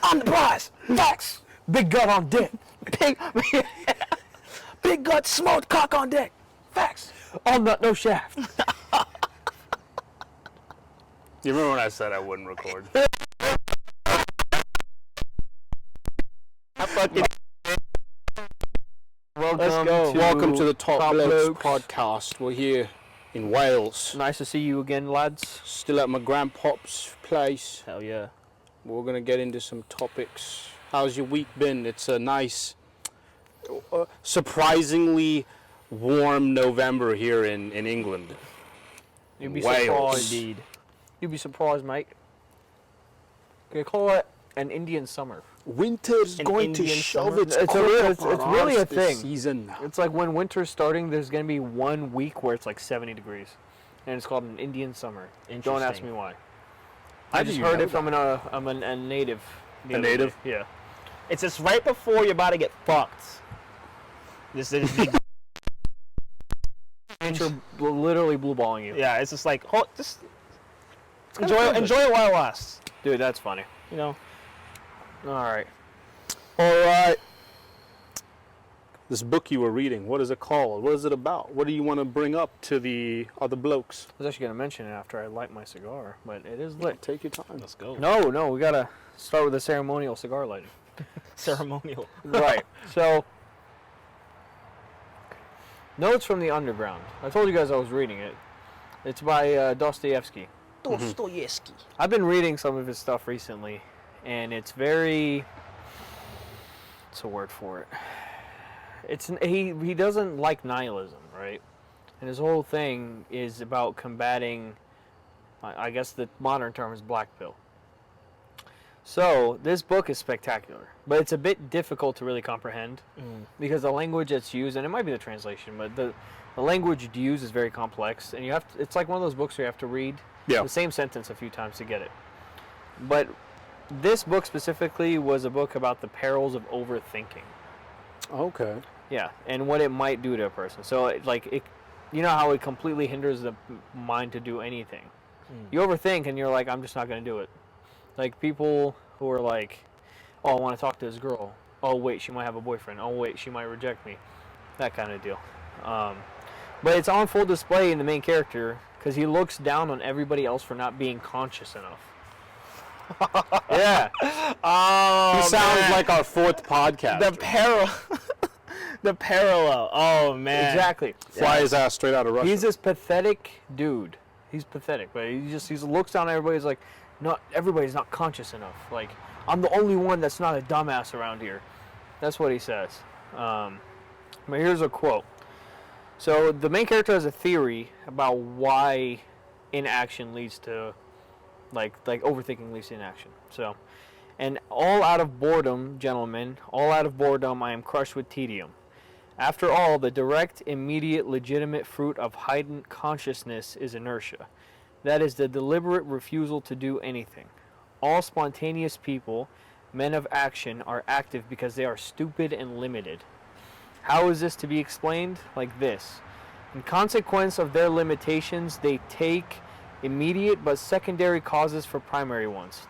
I'm the prize. Facts. Big gut on dick. Big gut, smoked cock on dick. Facts. All nut, no shaft. You remember when I said I wouldn't record? Welcome to the Top Blokes podcast. We're here in Wales. Nice to see you again, lads. Still at my grandpop's place. Hell yeah. We're going to get into some topics. How's your week been? It's a nice, surprisingly warm November here in England. You'd be Wales. surprised. Indeed. You'd be surprised, mate. They call it an Indian summer. Winter's going to Indian shove summer? its It's really a thing. Season. It's like when winter's starting, there's going to be 1 week where it's like 70 degrees. And it's called an Indian summer. Don't ask me why. I just heard it from a native. A native? Yeah. It's just right before you're about to get fucked. This is big. Nature literally blue balling you. Yeah, it's just like, just enjoy it while it lasts. Dude, that's funny. You know. All right. This book you were reading, what is it called? What is it about? What do you want to bring up to the other blokes? I was actually going to mention it after I light my cigar, but it is lit. Take your time. Let's go. No, we got to start with the ceremonial cigar lighting. Ceremonial. Right. So, Notes from the Underground. I told you guys I was reading it. It's by Dostoevsky. Dostoevsky. I've been reading some of his stuff recently, and it's very... What's a word for it? He doesn't like nihilism, right? And his whole thing is about combating, I guess the modern term is black pill. So, this book is spectacular, but it's a bit difficult to really comprehend because the language that's used, and it might be the translation, but the language used is very complex, and it's like one of those books where you have to read the same sentence a few times to get it. But this book specifically was a book about the perils of overthinking. Okay. Yeah, and what it might do to a person. So, you know how it completely hinders the mind to do anything. You overthink, and you're like, I'm just not going to do it. Like, people who are like, oh, I want to talk to this girl. Oh, wait, she might have a boyfriend. Oh, wait, she might reject me. That kind of deal. But it's on full display in the main character, because he looks down on everybody else for not being conscious enough. Yeah. Oh, He sounds like our fourth podcast. The parallel. Oh man. Exactly. Fly his ass straight out of Russia. He's this pathetic dude. He's pathetic, but he looks down at everybody. He's like, everybody's not conscious enough. Like, I'm the only one that's not a dumbass around here. That's what he says. But here's a quote. So the main character has a theory about why inaction leads to, like overthinking leads to inaction. So, and all out of boredom, gentlemen, all out of boredom, I am crushed with tedium. After all, the direct, immediate, legitimate fruit of heightened consciousness is inertia. That is the deliberate refusal to do anything. All spontaneous people, men of action, are active because they are stupid and limited. How is this to be explained? Like this. In consequence of their limitations, they take immediate but secondary causes for primary ones.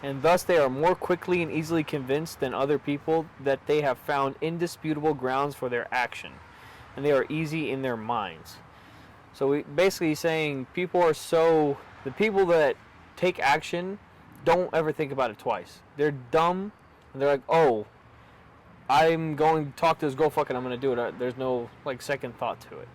And thus they are more quickly and easily convinced than other people that they have found indisputable grounds for their action. And they are easy in their minds. So basically saying the people that take action don't ever think about it twice. They're dumb, and they're like, oh, I'm going to talk to this girl, fucking I'm going to do it. There's no, second thought to it.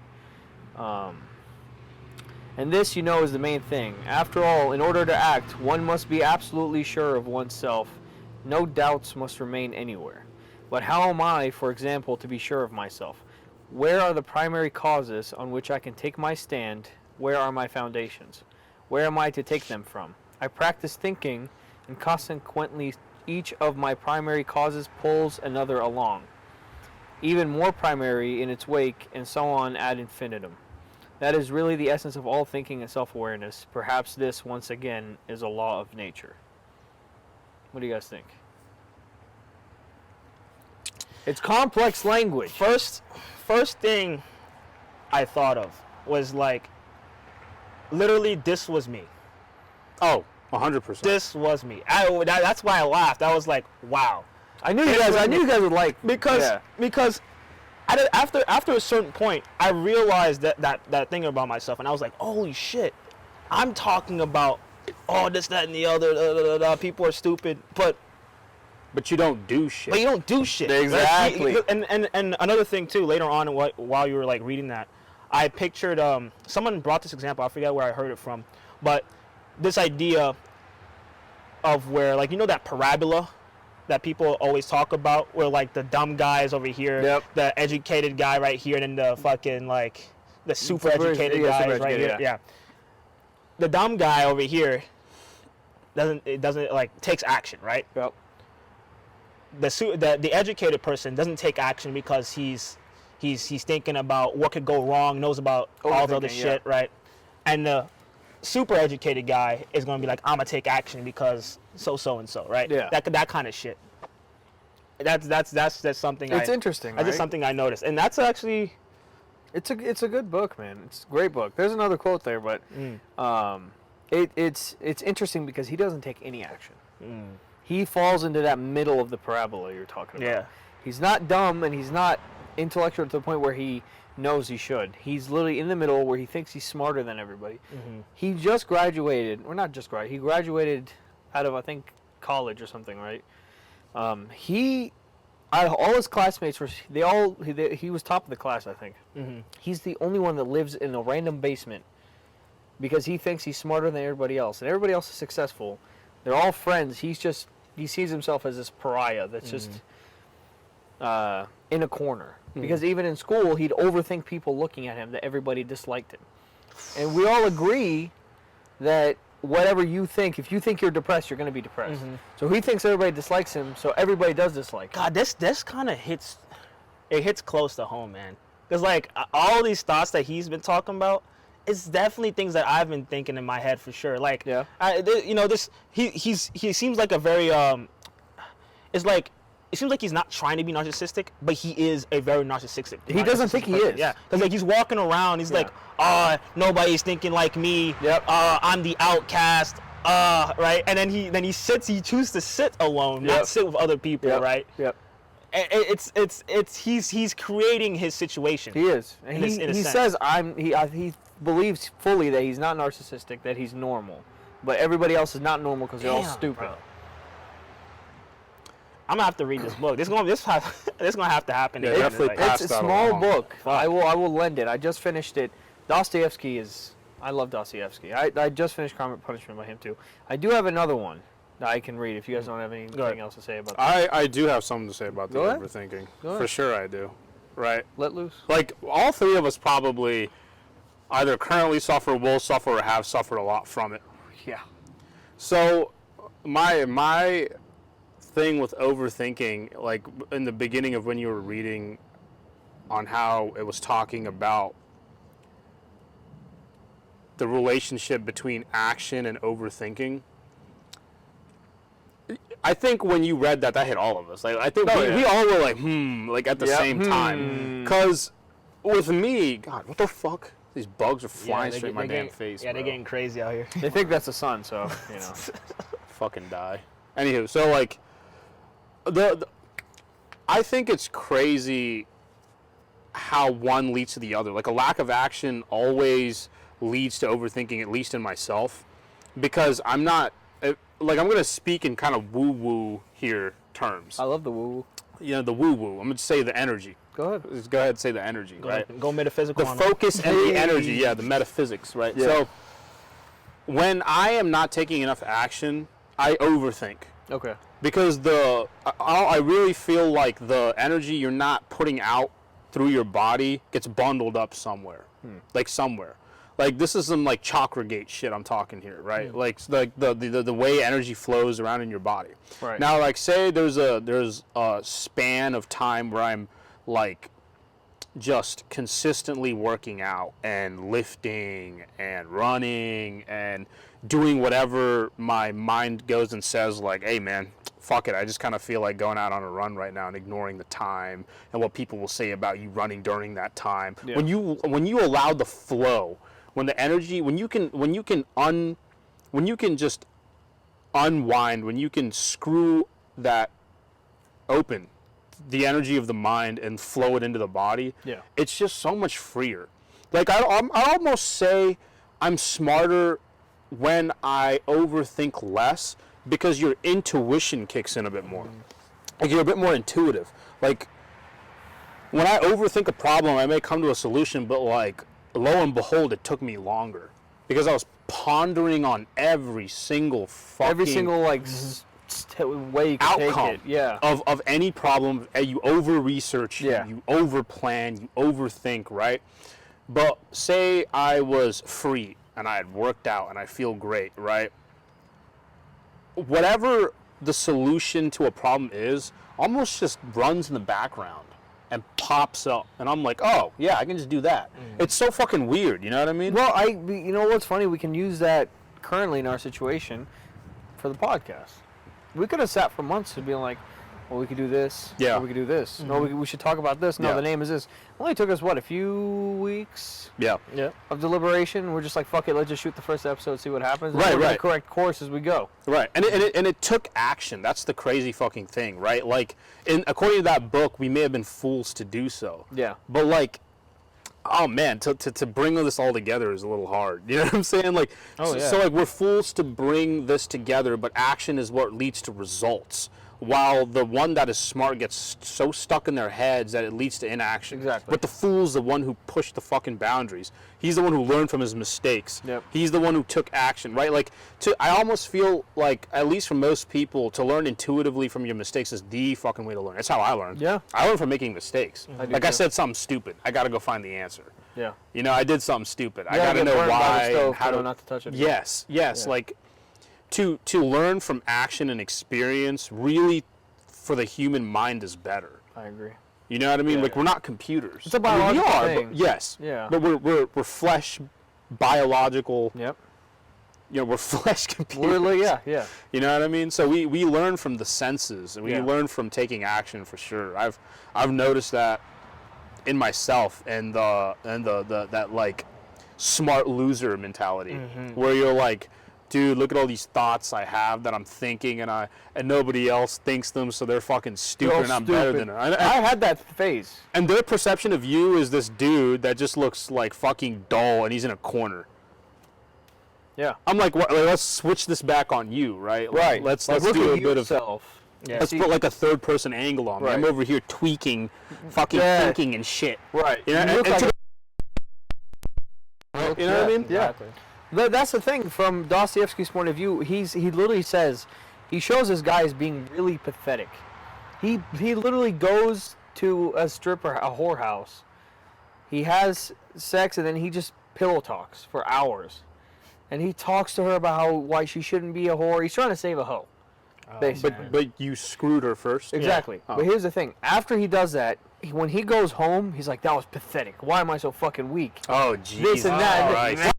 And this, is the main thing. After all, in order to act, one must be absolutely sure of oneself. No doubts must remain anywhere. But how am I, for example, to be sure of myself? Where are the primary causes on which I can take my stand? Where are my foundations? Where am I to take them from? I practice thinking, and consequently each of my primary causes pulls another along, even more primary in its wake, and so on ad infinitum. That is really the essence of all thinking and self-awareness. Perhaps this, once again, is a law of nature. What do you guys think? It's complex language. First thing I thought of was literally, this was me. Oh, 100%. This was me. That's why I laughed. I was like, wow. I knew you guys would like Because after a certain point, I realized that thing about myself, and I was like, holy shit, I'm talking about this, that, and the other. People are stupid, but you don't do shit. you don't do shit. Exactly. And another thing too, later on, while you were like reading that, I pictured someone brought this example. I forget where I heard it from, but this idea of where, like, that parabola that people always talk about, where like the dumb guy is over here, the educated guy right here, and then the fucking like the super educated guy is right here. Yeah. The dumb guy over here doesn't like takes action, right? Yep. The educated person doesn't take action because he's thinking about what could go wrong, knows about all the other shit, right? And the super educated guy is going to be like, I'm gonna take action because so and so, right? Yeah. That kind of shit. That's something. It's interesting. That's just something I noticed, and that's actually. It's a good book, man. It's a great book. There's another quote there, but it's interesting because he doesn't take any action. He falls into that middle of the parabola you're talking about. Yeah. He's not dumb and he's not intellectual to the point where he knows he should. He's literally in the middle where he thinks he's smarter than everybody. He just graduated, or not just graduated, he graduated out of, I think, college or something, right? Out of all his classmates, he was top of the class, I think. He's the only one that lives in a random basement because he thinks he's smarter than everybody else, and everybody else is successful. They're all friends. He sees himself as this pariah that's just in a corner. Because even in school, he'd overthink people looking at him, that everybody disliked him. And we all agree that whatever you think, if you think you're depressed, you're going to be depressed. So he thinks everybody dislikes him, so everybody does dislike him. God, this kind of hits close to home, man. Because like all these thoughts that he's been talking about, it's definitely things that I've been thinking in my head for sure. Like, he seems like a very it's like. It seems like he's not trying to be narcissistic, but he is a very narcissistic. He doesn't think he is. Yeah, because like he's walking around, he's like, nobody's thinking like me. Yep. I'm the outcast. Right, and then he chooses to sit alone, not sit with other people, right? Yep. He's creating his situation. He is, and he says he believes fully that he's not narcissistic, that he's normal, but everybody else is not normal because they're all stupid. Bro. I'm gonna have to read this book. This gonna have to happen. Yeah, definitely. It's a small book. I will lend it. I just finished it. Dostoevsky I love Dostoevsky. I just finished Crime and Punishment by him too. I do have another one that I can read if you guys don't have anything else to say about that. I do have something to say about the Go ahead. overthinking. Go ahead. For sure I do. Right. Let loose. Like all three of us probably either currently suffer, will suffer, or have suffered a lot from it. Yeah. So my thing with overthinking, like in the beginning of when you were reading on how it was talking about the relationship between action and overthinking, I think when you read that hit all of us. Like I think we all were like, like at the same time. Because with me, God, what the fuck? These bugs are flying straight in my damn face. Yeah, bro. they're getting crazy out here. They think that's the sun, so Fucking die. Anywho, so like I think it's crazy how one leads to the other. Like a lack of action always leads to overthinking, at least in myself, because I'm not like, I'm going to speak in kind of woo-woo here terms. I love the woo-woo. The woo-woo. I'm going to say the energy. Go ahead. Just go ahead and say the energy, right? Go metaphysical. The focus and the energy, the metaphysics, right? Yeah. So when I am not taking enough action, I overthink. Okay. Because I really feel like the energy you're not putting out through your body gets bundled up somewhere. Like somewhere. Like this is some like chakra gate shit I'm talking here, right? Like the way energy flows around in your body. Right. Now, like say there's a span of time where I'm like just consistently working out and lifting and running and doing whatever my mind goes and says, like, hey man, fuck it, I just kind of feel like going out on a run right now and ignoring the time and what people will say about you running during that time. Yeah. When you allow the flow, when the energy, when you can just unwind, when you can screw that open, the energy of the mind, and flow it into the body, Yeah. it's just so much freer. Like I almost say I'm smarter when I overthink less, because your intuition kicks in a bit more. Like you're a bit more intuitive. Like when I overthink a problem, I may come to a solution, but like lo and behold, it took me longer because I was pondering on every single like way you can outcome take it. Yeah. of any problem. You over research, Yeah. you over plan, you overthink, right? But say I was free and I had worked out and I feel great, right? Whatever the solution to a problem is, almost just runs in the background and pops up, and I'm like, oh yeah, I can just do that. It's so fucking weird, you know what I mean? Well, you know what's funny? We can use that currently in our situation for the podcast. We could have sat for months and been like, well, we could do this. Yeah. Or we could do this. No, we should talk about this. No, Yeah. the name is this. It only took us, what, a few weeks Yeah. Yeah. of deliberation? We're just like, fuck it, let's just shoot the first episode, see what happens. And Right, we're gonna right. correct course as we go. Right, and it took action. That's the crazy fucking thing, right? Like, according to that book, we may have been fools to do so. Yeah. But like, oh man, to bring this all together is a little hard. You know what I'm saying? Like, Oh, yeah. so like we're fools to bring this together, but action is what leads to results. While the one that is smart gets so stuck in their heads that it leads to inaction. Exactly. But the fool's the one who pushed the fucking boundaries. He's the one who learned from his mistakes. Yep. He's the one who took action, right? Like, I almost feel like, at least for most people, to learn intuitively from your mistakes is the fucking way to learn. That's how I learned. Yeah. I learned from making mistakes. I do Like I too. said something stupid, I gotta go find the answer. Yeah. You know, I did something stupid. I Yeah, gotta get know burned by the why stove, and how tell to them not to touch it. Yes, yes. Yeah. Like to learn from action and experience really for the human mind is better. I agree. You know what I mean? Yeah, like yeah. we're not computers. It's a I mean, we biological are, thing. but yes. Yeah. But we're flesh, biological. Yep. You know, we're flesh computers. Yeah. You know what I mean? So we learn from the senses, and we Yeah. learn from taking action for sure. I've noticed that in myself, and that like smart loser mentality, where you're like, dude, look at all these thoughts I have that I'm thinking, and nobody else thinks them, so they're fucking stupid, They're all and I'm better stupid. than them. I had that phase. And their perception of you is this dude that just looks like fucking dull, and he's in a corner. Yeah. I'm like, what, like, let's switch this back on you, right? Like, Right. Let's Like, do look a at bit of. yourself. Yeah. Let's See- put like a third person angle on me. I'm Right. over here tweaking, fucking Yeah. thinking and shit. Right. You know, You look and like to a- you know what I mean? Yeah. Exactly. That's the thing. From Dostoevsky's point of view, he literally says, he shows this guy as being really pathetic. He literally goes to a stripper, a whorehouse. He has sex, and then he just pillow talks for hours. And he talks to her about why she shouldn't be a whore. He's trying to save a hoe, basically. But you screwed her first. Exactly. Oh. But here's the thing. After he does that, when he goes home, he's like, that was pathetic. Why am I so fucking weak? Oh, jeez. This and that. All right.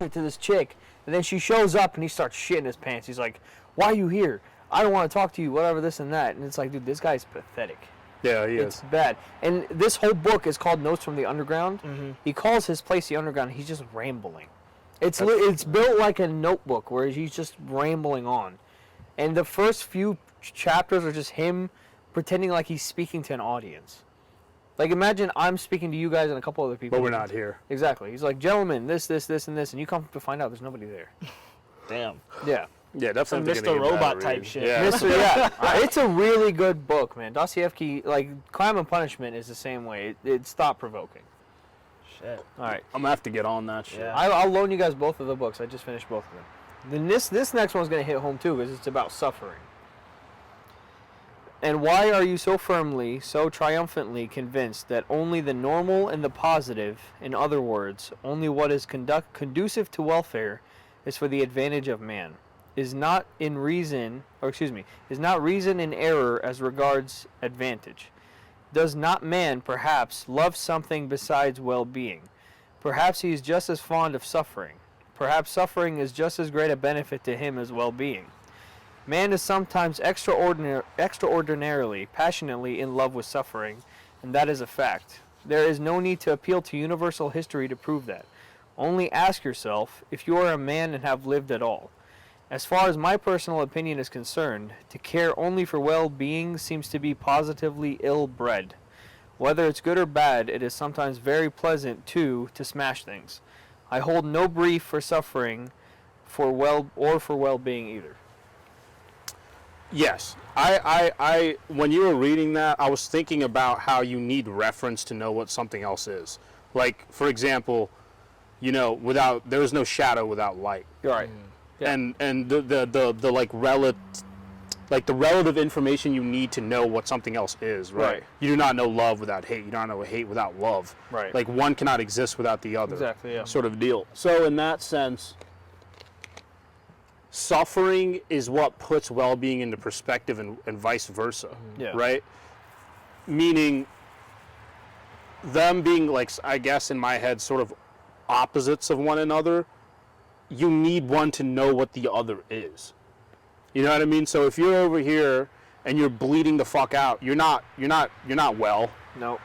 To this chick, and then she shows up and he starts shitting his pants. He's like, why are you here? I don't want to talk to you, whatever, this and that. And it's like, dude, this guy's pathetic. Yeah, he It's is. bad. And this whole book is called Notes from the Underground. He calls his place the Underground. He's just rambling. It's built like a notebook where he's just rambling on. And the first few chapters are just him pretending like he's speaking to an audience. Like, imagine I'm speaking to you guys and a couple other people. But we're not here. Exactly. He's like, gentlemen, this, and this. And you come to find out there's nobody there. Damn. Yeah. Yeah, Some definitely. Mr. gonna give that a Robot read. type shit. Yeah. Mr. Yeah. It's a really good book, man. Dostoevsky, like, Crime and Punishment is the same way. It's thought-provoking. Shit. All right. I'm gonna have to get on that shit. Yeah. I'll loan you guys both of the books. I just finished both of them. Then this next one's going to hit home, too, because it's about suffering. And why are you so firmly, so triumphantly convinced that only the normal and the positive, in other words, only what is conducive to welfare, is for the advantage of man? Is not reason in error as regards advantage? Does not man, perhaps, love something besides well-being? Perhaps he is just as fond of suffering. Perhaps suffering is just as great a benefit to him as well-being. Man is sometimes extraordinarily, passionately in love with suffering, and that is a fact. There is no need to appeal to universal history to prove that. Only ask yourself if you are a man and have lived at all. As far as my personal opinion is concerned, to care only for well-being seems to be positively ill-bred. Whether it's good or bad, it is sometimes very pleasant, too, to smash things. I hold no brief for suffering for well-being either. Yes. I when you were reading that, I was thinking about how you need reference to know what something else is. Like, for example, there is no shadow without light. You're right. Yeah. And the the relative information you need to know what something else is, right? Right. You do not know love without hate. You do not know hate without love. Right. Like, one cannot exist without the other. Exactly, yeah. Sort of deal. So in that sense, suffering is what puts well-being into perspective and vice versa, Yeah. right? Meaning them being, like, I guess in my head, sort of opposites of one another. You need one to know what the other is. You know what I mean? So if you're over here and you're bleeding the fuck out, you're not well, Nope.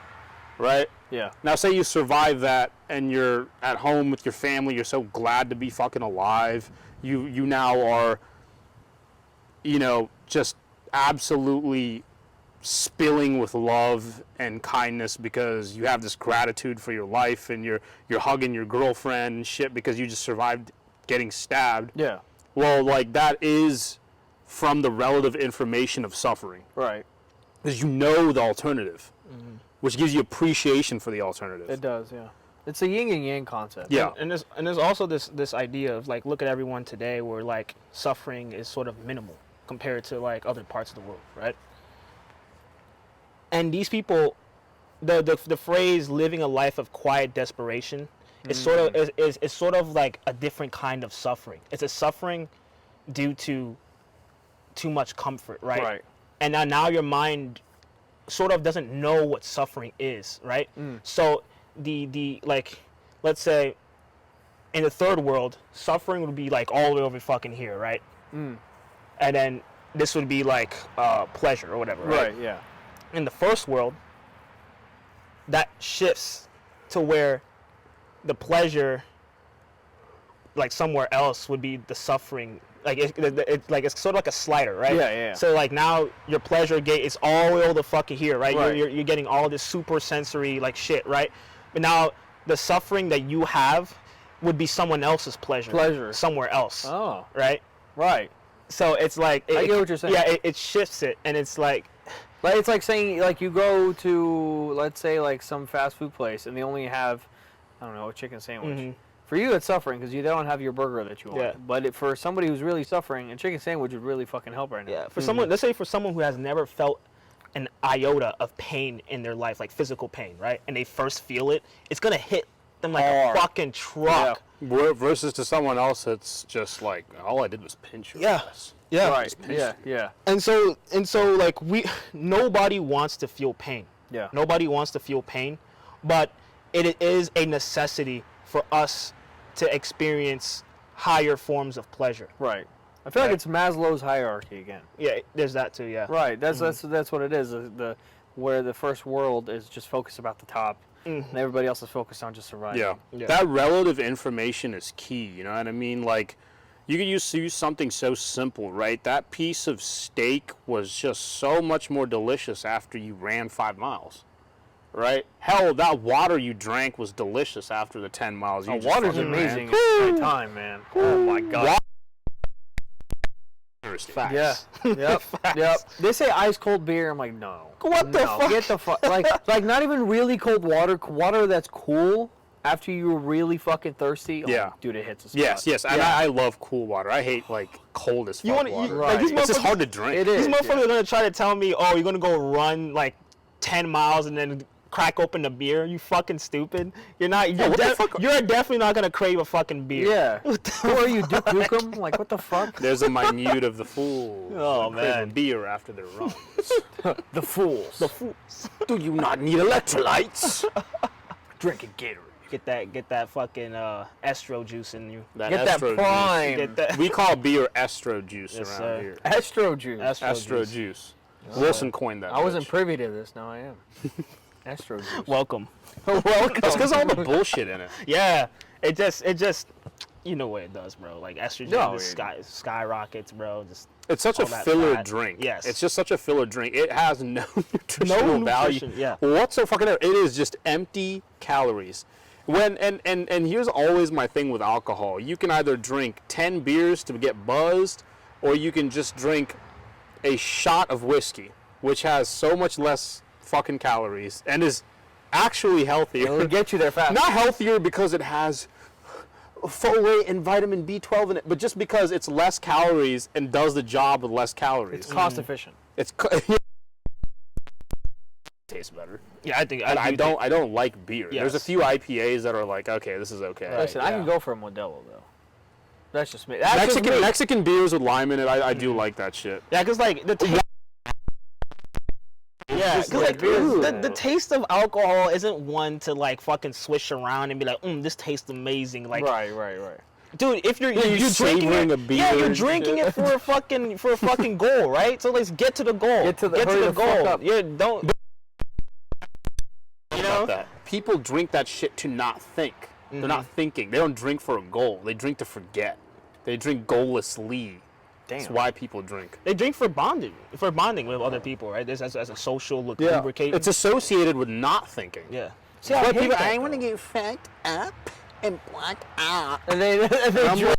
right? Yeah. Now say you survive that and you're at home with your family, you're so glad to be fucking alive. You now are, just absolutely spilling with love and kindness because you have this gratitude for your life, and you're hugging your girlfriend and shit because you just survived getting stabbed. Yeah. Well, like, that is from the relative information of suffering, Right. because you know the alternative, which gives you appreciation for the alternative. It does, yeah. It's a yin and yang concept. Yeah. And there's also this idea of, like, look at everyone today where, like, suffering is sort of minimal compared to, like, other parts of the world, right? And these people, the phrase living a life of quiet desperation is sort of like a different kind of suffering. It's a suffering due to too much comfort, right? Right. And now your mind sort of doesn't know what suffering is, right? So the like, let's say in the third world, suffering would be like all the way over fucking here, right? And then this would be like pleasure or whatever, right? Right, yeah. In the first world, that shifts to where the pleasure, like somewhere else, would be the suffering. Like it's sort of like a slider, right? Yeah, yeah. So like now your pleasure gate is all the way over fucking here, right? Right. You're getting all this super sensory like shit, right? But now the suffering that you have would be someone else's pleasure. Somewhere else. Oh. Right? Right. So it's like I get what you're saying. Yeah, it shifts it, and it's like. Like, it's like saying, like, you go to, let's say, like, some fast food place, and they only have, I don't know, a chicken sandwich. For you, it's suffering because you don't have your burger that you want. Yeah. But for somebody who's really suffering, a chicken sandwich would really fucking help right now. Yeah, for someone, let's say for someone who has never felt an iota of pain in their life, like physical pain, right? And they first feel it, it's gonna hit them like Hard. a fucking truck. Versus to someone else, it's just like, all I did was pinch your ass. Yeah. Right. Just pinch Yeah. you. Yeah. And so like nobody wants to feel pain. Yeah. Nobody wants to feel pain, but it is a necessity for us to experience higher forms of pleasure. Right. I feel like Right. it's Maslow's hierarchy again. Yeah, there's that too, yeah. Right. That's what it is. Where the first world is just focused about the top, and everybody else is focused on just surviving. Yeah. That relative information is key, you know what I mean? Like, you could use something so simple, right? That piece of steak was just so much more delicious after you ran 5 miles, right? Hell, that water you drank was delicious after the 10 miles. You just Water's fucking amazing ran. at the time, man. Oh my god. Facts. Yeah. Yep. Yep. They say ice cold beer. I'm like, no. What the No, fuck? Get the fuck. Like not even really cold water. Water that's cool after you were really fucking thirsty. Oh, Yeah. Dude, it hits the spot. Yes, and Yeah. I love cool water. I hate, like, cold as fuck You wanna- you- water. like, these It's just motherfuckers- hard to drink. It is. These motherfuckers are gonna try to tell me, oh, you're gonna go run like 10 miles and then crack open a beer. You fucking stupid. You're not. You're, what the fuck? you're definitely not gonna crave a fucking beer. Yeah. Who are you, Duke Nukem? Like, what the fuck? There's a minute of the fools. Oh, that crave a man. beer after their runs. The fools. The fools. Do you not need electrolytes? Drinking Gatorade. Get that fucking estro juice in you. Get that Estro prime. Get that. juice. We call beer estro juice Yes, around sir. here. Estro juice. Estro Estro juice. juice. Wilson coined that. I wasn't bitch. privy to this. Now I am. Estrogen. Welcome. Welcome. That's because all the bullshit in it. Yeah, it just, you know what it does, bro. Like estrogen just skyrockets, bro. Just It's such a all that filler fat. drink. Yes. It's just such a filler drink. It has no nutritional value. Yeah. Whatsoever. It is just empty calories. And here's always my thing with alcohol. You can either drink 10 beers to get buzzed, or you can just drink a shot of whiskey, which has so much less fucking calories and is actually healthier. It'll get you there fast. Not healthier because it has folate and vitamin B12 in it, but just because it's less calories and does the job with less calories. It's cost efficient. It's tastes better. Yeah, I think And I don't like beer. Yes. There's a few IPAs that are like, okay, this is okay. Right. Listen, I yeah. can go for a Modelo though. That's just me. That's just me. Mexican beers with lime in it, I do like that shit. Yeah, because like the taste. Yeah, Just because like like beer. the taste of alcohol isn't one to like fucking swish around and be like, this tastes amazing. Like, Right. dude, if you're you're drinking savoring it, a beer yeah, you're and drinking shit. it for a fucking goal, right? So let's get to the goal. Get to the fuck goal. up. Yeah, don't. You know? About that. People drink that shit to not think. They're not thinking. They don't drink for a goal. They drink to forget. They drink goallessly. That's why people drink. They drink for bonding with other people, right? This as a social lubricating. It's associated with not thinking. Yeah. See, I hate that, I though. want to get fucked up and blacked out. And they I'm drink.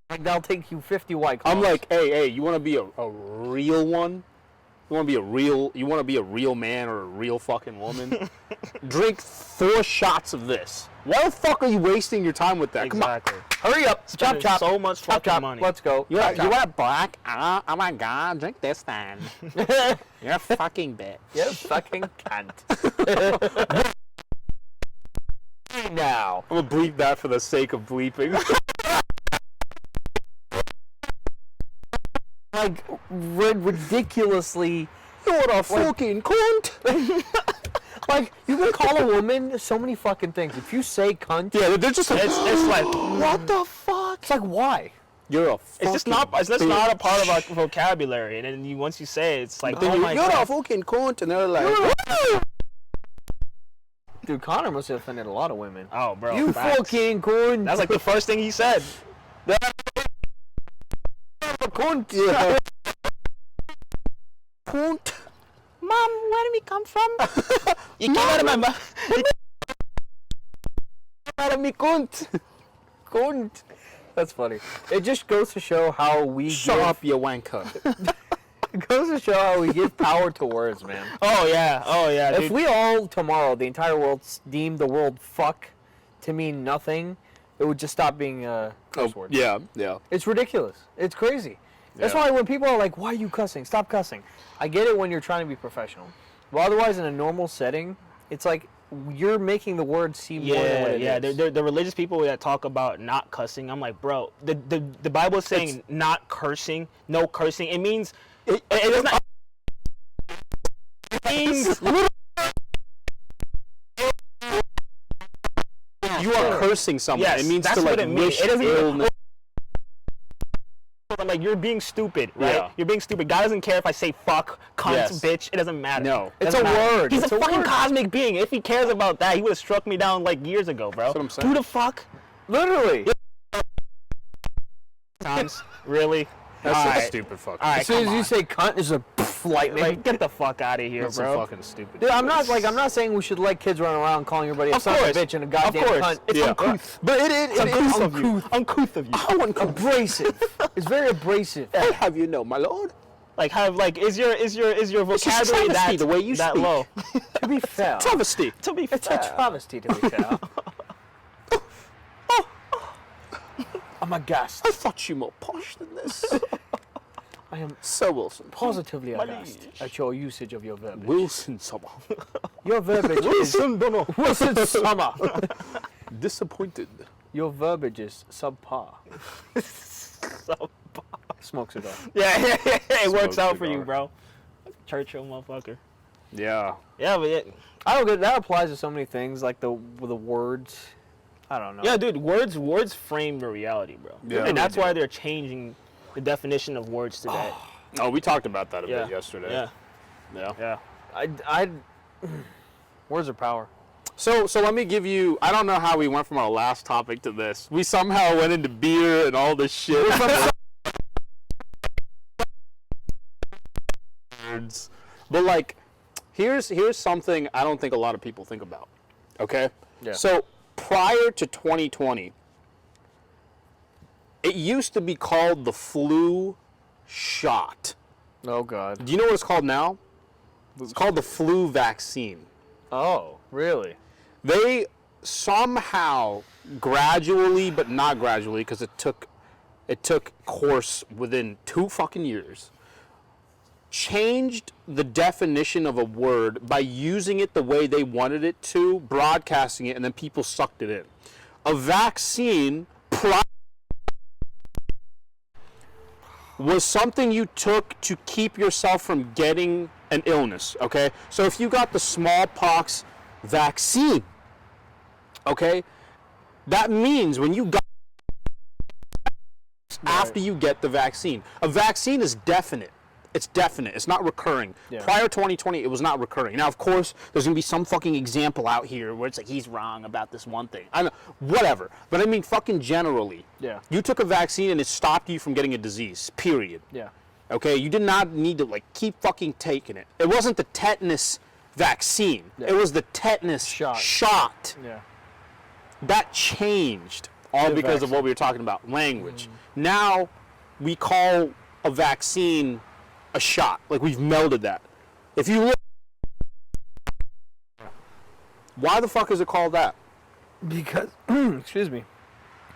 Like they'll take you 50 White Claws. I'm like, hey, you want to be a real one? You want to be a real man or a real fucking woman? Drink 4 shots of this. Why the fuck are you wasting your time with that? Exactly. Come on, hurry up, Spending chop. so much Chop, fucking chop. money. Let's go. You Chop, chop. want black? Oh my god, drink this then. You're a fucking bitch. You fucking cunt. Now. I'm gonna bleep that for the sake of bleeping. Like ridiculously. You're a fucking cunt. Like you can call a woman so many fucking things. If you say cunt, Yeah, they're just. It's like what the fuck? It's like why? You're a. it's just not a part of our vocabulary, and then once you say it, it's like, oh my You're god. a fucking cunt, and they're like. Dude, Connor must have offended a lot of women. Oh, bro. You facts. fucking cunt. That's like the first thing he said. cunt. Yeah. Cunt. Mom, where did we come from? You came out of my mouth. Out of me cunt. Cunt. That's funny. It just goes to show how we Shut give, up, you wanker. It goes to show how we give power to words, man. Oh yeah, If dude. we all tomorrow, the entire world deemed the word fuck to mean nothing, it would just stop being a curse word. Yeah. It's ridiculous. It's crazy. That's Yeah. why when people are like, why are you cussing? Stop cussing. I get it when you're trying to be professional. But otherwise, in a normal setting, it's like you're making the word seem more than what it is. The religious people that talk about not cussing, I'm like, bro, the Bible is saying not cursing, no cursing. It means it does not. It means You are cursing someone. Yes, it means that's to like what it means. wish It doesn't even- illness. I'm like, you're being stupid, right? Yeah. You're being stupid. God doesn't care if I say fuck, cunt, Yes. bitch. It doesn't matter. No. It It's doesn't a matter. word. He's It's a a fucking word. cosmic being. If he cares about that, he would have struck me down like years ago, bro. That's what I'm saying. Who the fuck? Literally. Times? Really? That's All some right. stupid fucking. All right, As soon as come you on. say cunt, there's a pff, lightning. Like, get the fuck out of here, That's bro. some fucking stupid. Dude, I'm not saying we should let kids run around calling everybody a Of son of a course. bitch and a goddamn Of course. cunt. It's Yeah. uncouth. But it It's is uncouth of you. Uncouth of you. I want to Abrasive. It's very abrasive. I'll have you know, my lord. Like, is your It's vocabulary just travesty that the way you that speak. low? To be fair. Travesty. To be It's fair. a travesty, to be fair. I'm aghast. I thought you more posh than this. I am Sir Wilson. positively My aghast liege. at your usage of your verbiage. Wilson Summer. Your verbiage is Wilson Summer. Disappointed. Your verbiage is subpar. So- Smoke cigar. yeah. It works Smoke out for you, cigar. bro. Churchill, motherfucker. Yeah. Yeah, but I don't get that applies to so many things like the words. I don't know. yeah, dude. Words frame the reality, bro. Yeah. And that's They why they're changing the definition of words today. Oh, we talked about that a Yeah. bit yesterday. Yeah. Yeah. Yeah. I words are power. So let me give you. I don't know how we went from our last topic to this. We somehow went into beer and all this shit. But like, here's something I don't think a lot of people think about. Okay. Yeah. So prior to 2020, it used to be called the flu shot. Oh God. Do you know what it's called now? It's called the flu vaccine. Oh, really? They somehow gradually, but not gradually, because it took course within 2 fucking years, changed the definition of a word by using it the way they wanted it to, broadcasting it, and then people sucked it in. A vaccine was something you took to keep yourself from getting an illness, okay? So if you got the smallpox vaccine, okay, that means when you got after you get the vaccine. A vaccine is definite. It's definite. It's not recurring. Yeah. Prior to 2020, it was not recurring. Now, of course, there's going to be some fucking example out here where it's like, he's wrong about this one thing. I know, whatever. But I mean, fucking generally. Yeah. You took a vaccine and it stopped you from getting a disease, period. Yeah. Okay? You did not need to, like, keep fucking taking it. It wasn't the tetanus vaccine. Yeah. It was the tetanus shot. Yeah. That changed all The because of vaccine. what we were talking about, language. Now, we call a vaccine a shot. Like, we've melded that. If you look, why the fuck is it called that? Because, excuse me,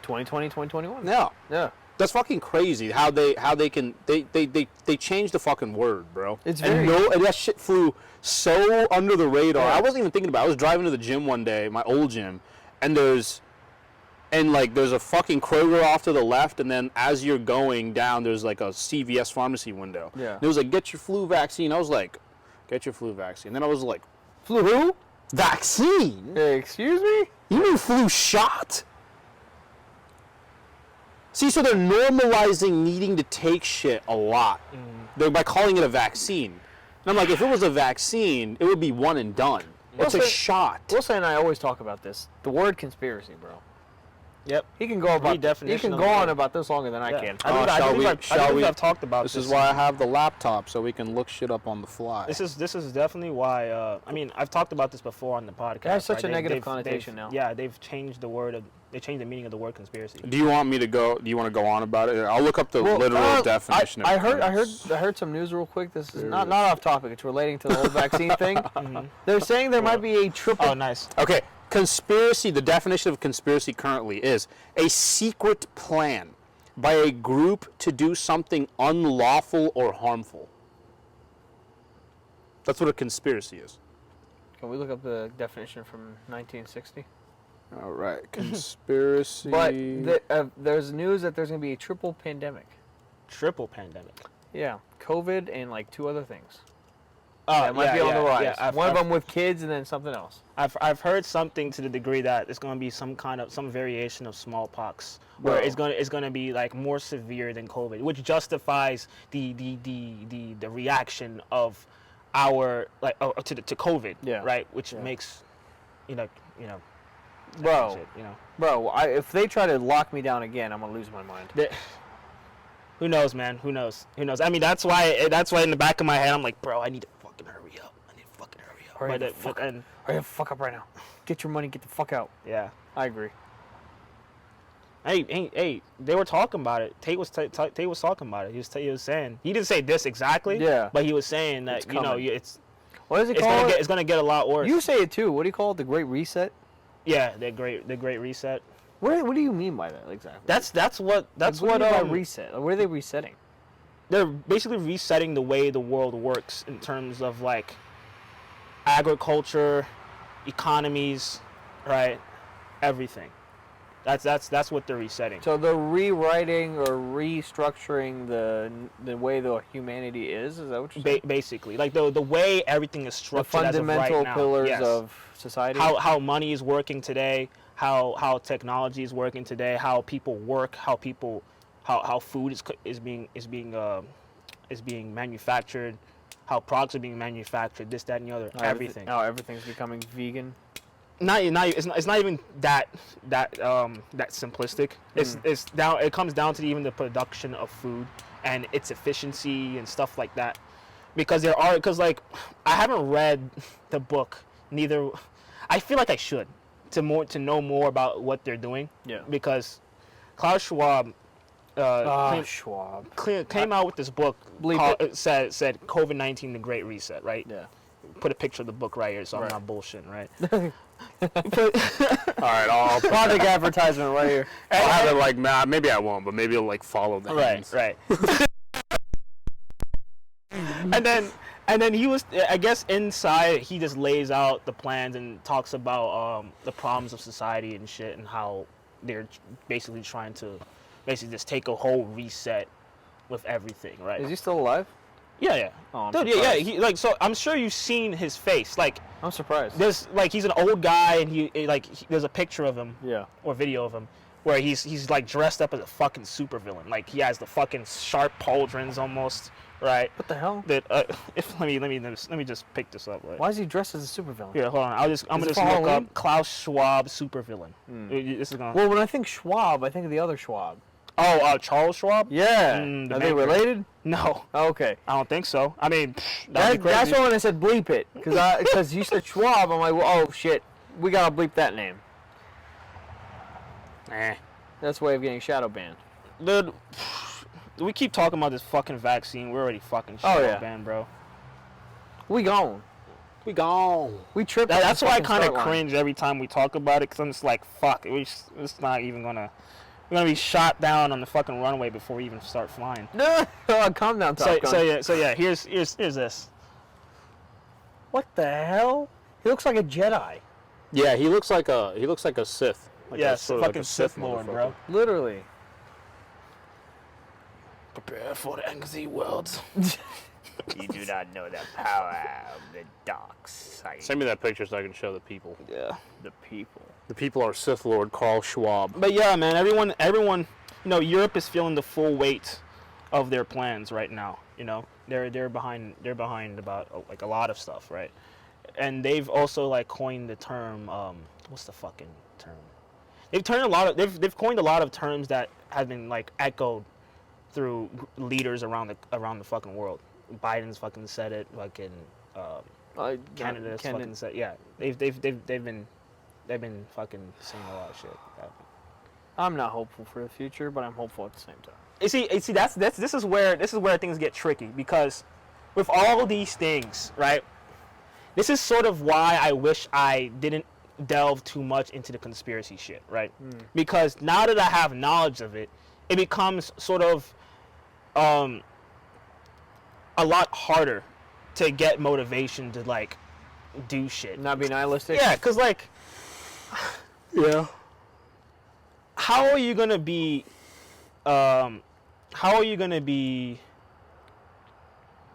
2020, 2021. Yeah. Yeah. That's fucking crazy how they can they changed the fucking word, bro. It's and very- and that shit flew so under the radar. I wasn't even thinking about it. I was driving to the gym one day, my old gym, and there's a fucking Kroger off to the left, and then as you're going down, there's like a CVS pharmacy window. Yeah. And it was like, get your flu vaccine. I was like, get your flu vaccine. Then I was like, Flu who? vaccine? Excuse me? You mean flu shot? See, so they're normalizing needing to take shit a lot. They're by calling it a vaccine. And I'm like, if it was a vaccine, it would be one and done. It's a Wilson- shot. Wilson and I always talk about this. The word conspiracy, bro. Yep. He can go about. He Redefinition can of go the on word. about this longer than I Yeah. can. I believe, I believe I've talked about this. This is why I have the laptop, so we can look shit up on the fly. This is definitely why. I mean, I've talked about this before on the podcast. It has such right? a negative They've- connotation now. Yeah, they've changed the word. They changed the meaning of the word conspiracy. Do you want me to go? Do you want to go on about it? I'll look up the literal definition. I of heard some news real quick. This is not off topic. It's relating to the whole vaccine thing. They're saying there might be a triple. Oh, nice. Okay, conspiracy, the definition of conspiracy currently is a secret plan by a group to do something unlawful or harmful. That's what a conspiracy is. Can we look up the definition from 1960? All right, conspiracy. But there's news that there's going to be a triple pandemic. Triple pandemic. Yeah, COVID and like 2 other things. Oh, That might be on the rise. Yeah, One of them with kids and then something else. I've heard something to the degree that it's going to be some variation of smallpox, where Whoa. it's going to be like more severe than COVID, which justifies the reaction of our to COVID, Yeah. right? Which Yeah. makes, you know, Bro. shit, you know. Bro, if they try to lock me down again, I'm going to lose my mind. Who knows, man? Who knows? Who knows? I mean, that's why in the back of my head, I'm like, bro, I need to fucking hurry up. Hurry But the it- fuck but- and Hurry the fuck up right now. Get your money, get the fuck out. yeah. I agree. Hey, they were talking about it. Tate was talking about it. He was saying, he didn't say this exactly, Yeah. but he was saying that It's coming. it's What does it call it? it's gonna get a lot worse. You say it too. What do you call it? The Great Reset? Yeah, the great reset. What do you mean by that exactly? That's what What do you mean by reset? Like, what are they resetting? they're basically resetting the way the world works in terms of like agriculture, economies, right? Everything. That's what they're resetting. So they're rewriting or restructuring the way the humanity is. Is that what you're saying? Basically, like the way everything is The structured as of fundamental right now. pillars Yes. of society. how money is working today, how technology is working today, how people work, how food is being manufactured, how products are being manufactured, this, that, and the other, everything. Oh, everything's becoming vegan. It's not even that simplistic. It's down. It comes down to even the production of food and its efficiency and stuff like that. Because like I haven't read the book. Neither. I feel like I should to know more about what they're doing. Yeah. Because Klaus Schwab. Schwab came out with this book Bleep it said COVID-19 the Great Reset, right? Yeah. Put a picture of the book right here, so Right. I'm not bullshitting, right? All right, I'll product advertisement right here. I'll have it like maybe I won't, but maybe it'll like follow the hands. Right. and then he was, I guess, inside he just lays out the plans and talks about the problems of society and shit and how they're basically trying to just take a whole reset with everything, right? Is he still alive? Yeah. Oh, I'm Dude, surprised. yeah. So I'm sure you've seen his face. Like, I'm surprised. there's he's an old guy, and there's a picture of him Yeah. or video of him where he's like dressed up as a fucking supervillain. Like, he has the fucking sharp pauldrons almost, right? What the hell? That let me just pick this up. Right? Why is he dressed as a supervillain? Here, hold on. I'm gonna it just for look Halloween? up Klaus Schwab supervillain. This is gonna. Well, when I think Schwab, I think of the other Schwab. Charles Schwab? Yeah. The Are they banker. related? No, Okay. I don't think so. I mean, that'd be crazy. That's why when I said bleep it, because you said Schwab, I'm like, well, oh shit, we gotta bleep that name. That's a way of getting shadow banned. Dude, we keep talking about this fucking vaccine. We're already fucking shadow banned, bro. We gone. We gone. We tripped. That's why I kind of cringe every time we talk about it, because I'm just like, fuck, it's not even gonna. We're gonna be shot down on the fucking runway before we even start flying. No, calm down, Top Gun. So yeah. Here's this. What the hell? He looks like a Jedi. Yeah, he looks like a Sith. Like Yeah, sort of fucking like a Sith Lord, motherfucker. bro. Literally. Prepare for the end of the world. You do not know the power of the dark side. Send me that picture so I can show the people. Yeah. The people. The people are Sith Lord Carl Schwab. But yeah, man, everyone, Europe is feeling the full weight of their plans right now. They're behind about like a lot of stuff, right? And they've also like coined the term, what's the fucking term? They've coined a lot of terms that have been like echoed through leaders around the fucking world. Biden's fucking said it, fucking Canada's fucking said, yeah. They've been fucking saying a lot of shit. I'm not hopeful for the future, but I'm hopeful at the same time. You see, this is where things get tricky, because with all these things, right? This is sort of why I wish I didn't delve too much into the conspiracy shit, right? Because now that I have knowledge of it, it becomes sort of a lot harder to get motivation to like do shit. Not be nihilistic? Yeah, because like, Yeah. how are you gonna be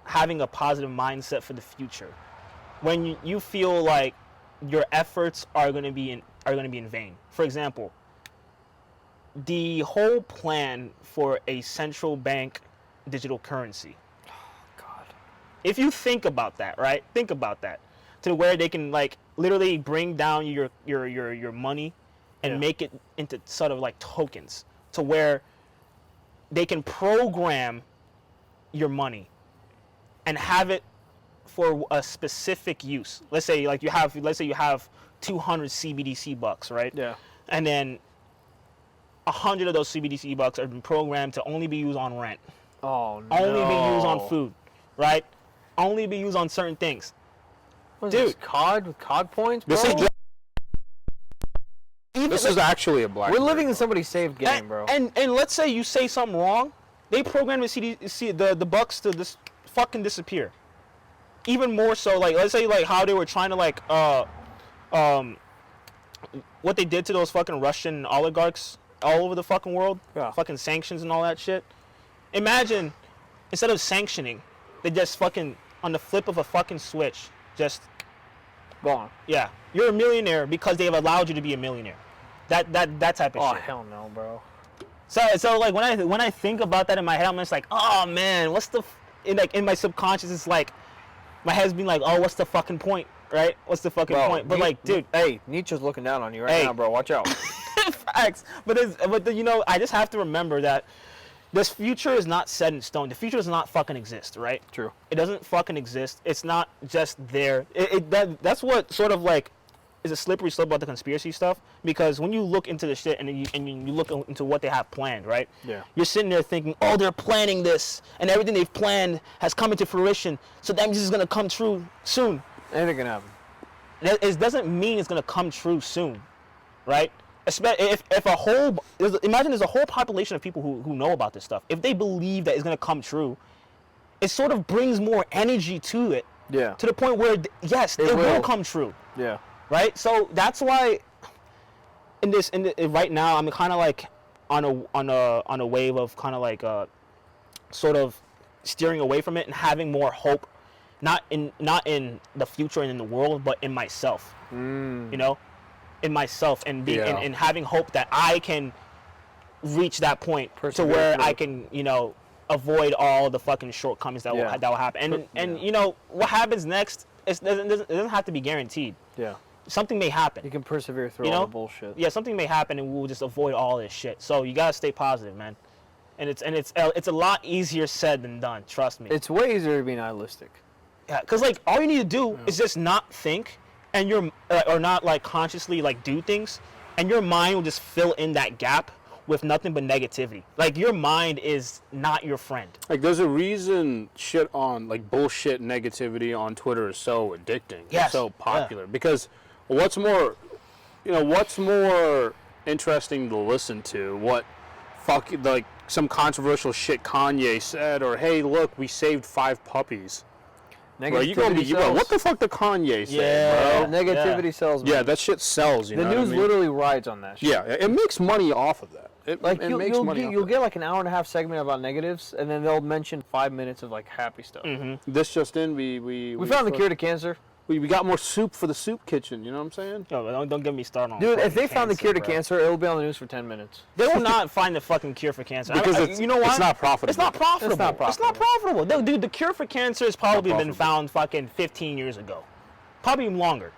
having a positive mindset for the future when you feel like your efforts are gonna be in vain? For example, the whole plan for a central bank digital currency. God. If you think about that, right? Think about that. To where they can like literally bring down your money and make it into sort of like tokens, to where they can program your money and have it for a specific use. Let's say you have 200 CBDC bucks, right? Yeah. And then 100 of those CBDC bucks are programmed to only be used on rent. Oh no. Only be used on food, right? Only be used on certain things. What is Dude. this, COD with COD points, bro? This is actually a black. We're living in somebody's saved game, bro. And let's say you say something wrong, they program the bucks to just fucking disappear. Even more so, like let's say like how they were trying to like what they did to those fucking Russian oligarchs all over the fucking world, fucking sanctions and all that shit. Imagine instead of sanctioning, they just fucking on the flip of a fucking switch, just Gone. yeah, you're a millionaire because they have allowed you to be a millionaire. That type of Oh shit. hell no, bro. So like when I think about that in my head, I'm just like, oh man, in my subconscious, it's like, my head's been like, oh, what's the fucking point, right? What's the fucking point? But like, dude, hey, Nietzsche's looking down on you right now, bro. Watch out. facts. But I just have to remember that this future is not set in stone. The future does not fucking exist, right? True. It doesn't fucking exist. It's not just there. That's what sort of like is a slippery slope about the conspiracy stuff, because when you look into the shit and you look into what they have planned, right? Yeah. You're sitting there thinking, oh, they're planning this, and everything they've planned has come into fruition, so that means this is gonna come true soon. Anything can happen. It doesn't mean it's gonna come true soon, right? If imagine there's a whole population of people who know about this stuff. If they believe that it's gonna come true, it sort of brings more energy to it. Yeah. To the point where yes, it will come true. Yeah. Right. So that's why right now I'm kind of like on a wave of kind of like sort of steering away from it and having more hope, not in the future and in the world, but in myself. You know, in myself, and being and having hope that I can reach that point to where I can, you know, avoid all the fucking shortcomings that will happen. And you know what happens next? It doesn't have to be guaranteed. Yeah. Something may happen. You can persevere through all the bullshit. Yeah, something may happen, and we'll just avoid all this shit. So you gotta stay positive, man. And it's a lot easier said than done. Trust me. It's way easier to be nihilistic. Yeah, cause like all you need to do is just not think, and or not like consciously like do things, and your mind will just fill in that gap with nothing but negativity. Like your mind is not your friend. Like there's a reason shit on like bullshit negativity on Twitter is so addicting. Yes. It's so popular because what's more interesting to listen to? What like some controversial shit Kanye said, or hey, look, we saved 5 puppies. Bro, you gonna be what the fuck did Kanye say, bro? Negativity sells. Yeah, that shit sells. You know the news what I mean? literally rides on that shit. Yeah, it makes money off of that. It makes money. You'll get like an hour and a half segment about negatives, and then they'll mention 5 minutes of like happy stuff. Mm-hmm. This just in, we found the cure to cancer. We got more soup for the soup kitchen. You know what I'm saying? Yo, don't get me started on. Dude, if they found the cure to cancer, it'll be on the news for 10 minutes. They will not find the fucking cure for cancer. Because you know what? It's not profitable. It's not profitable. It's not profitable. Dude, the cure for cancer has probably been found fucking 15 years ago. Probably even longer.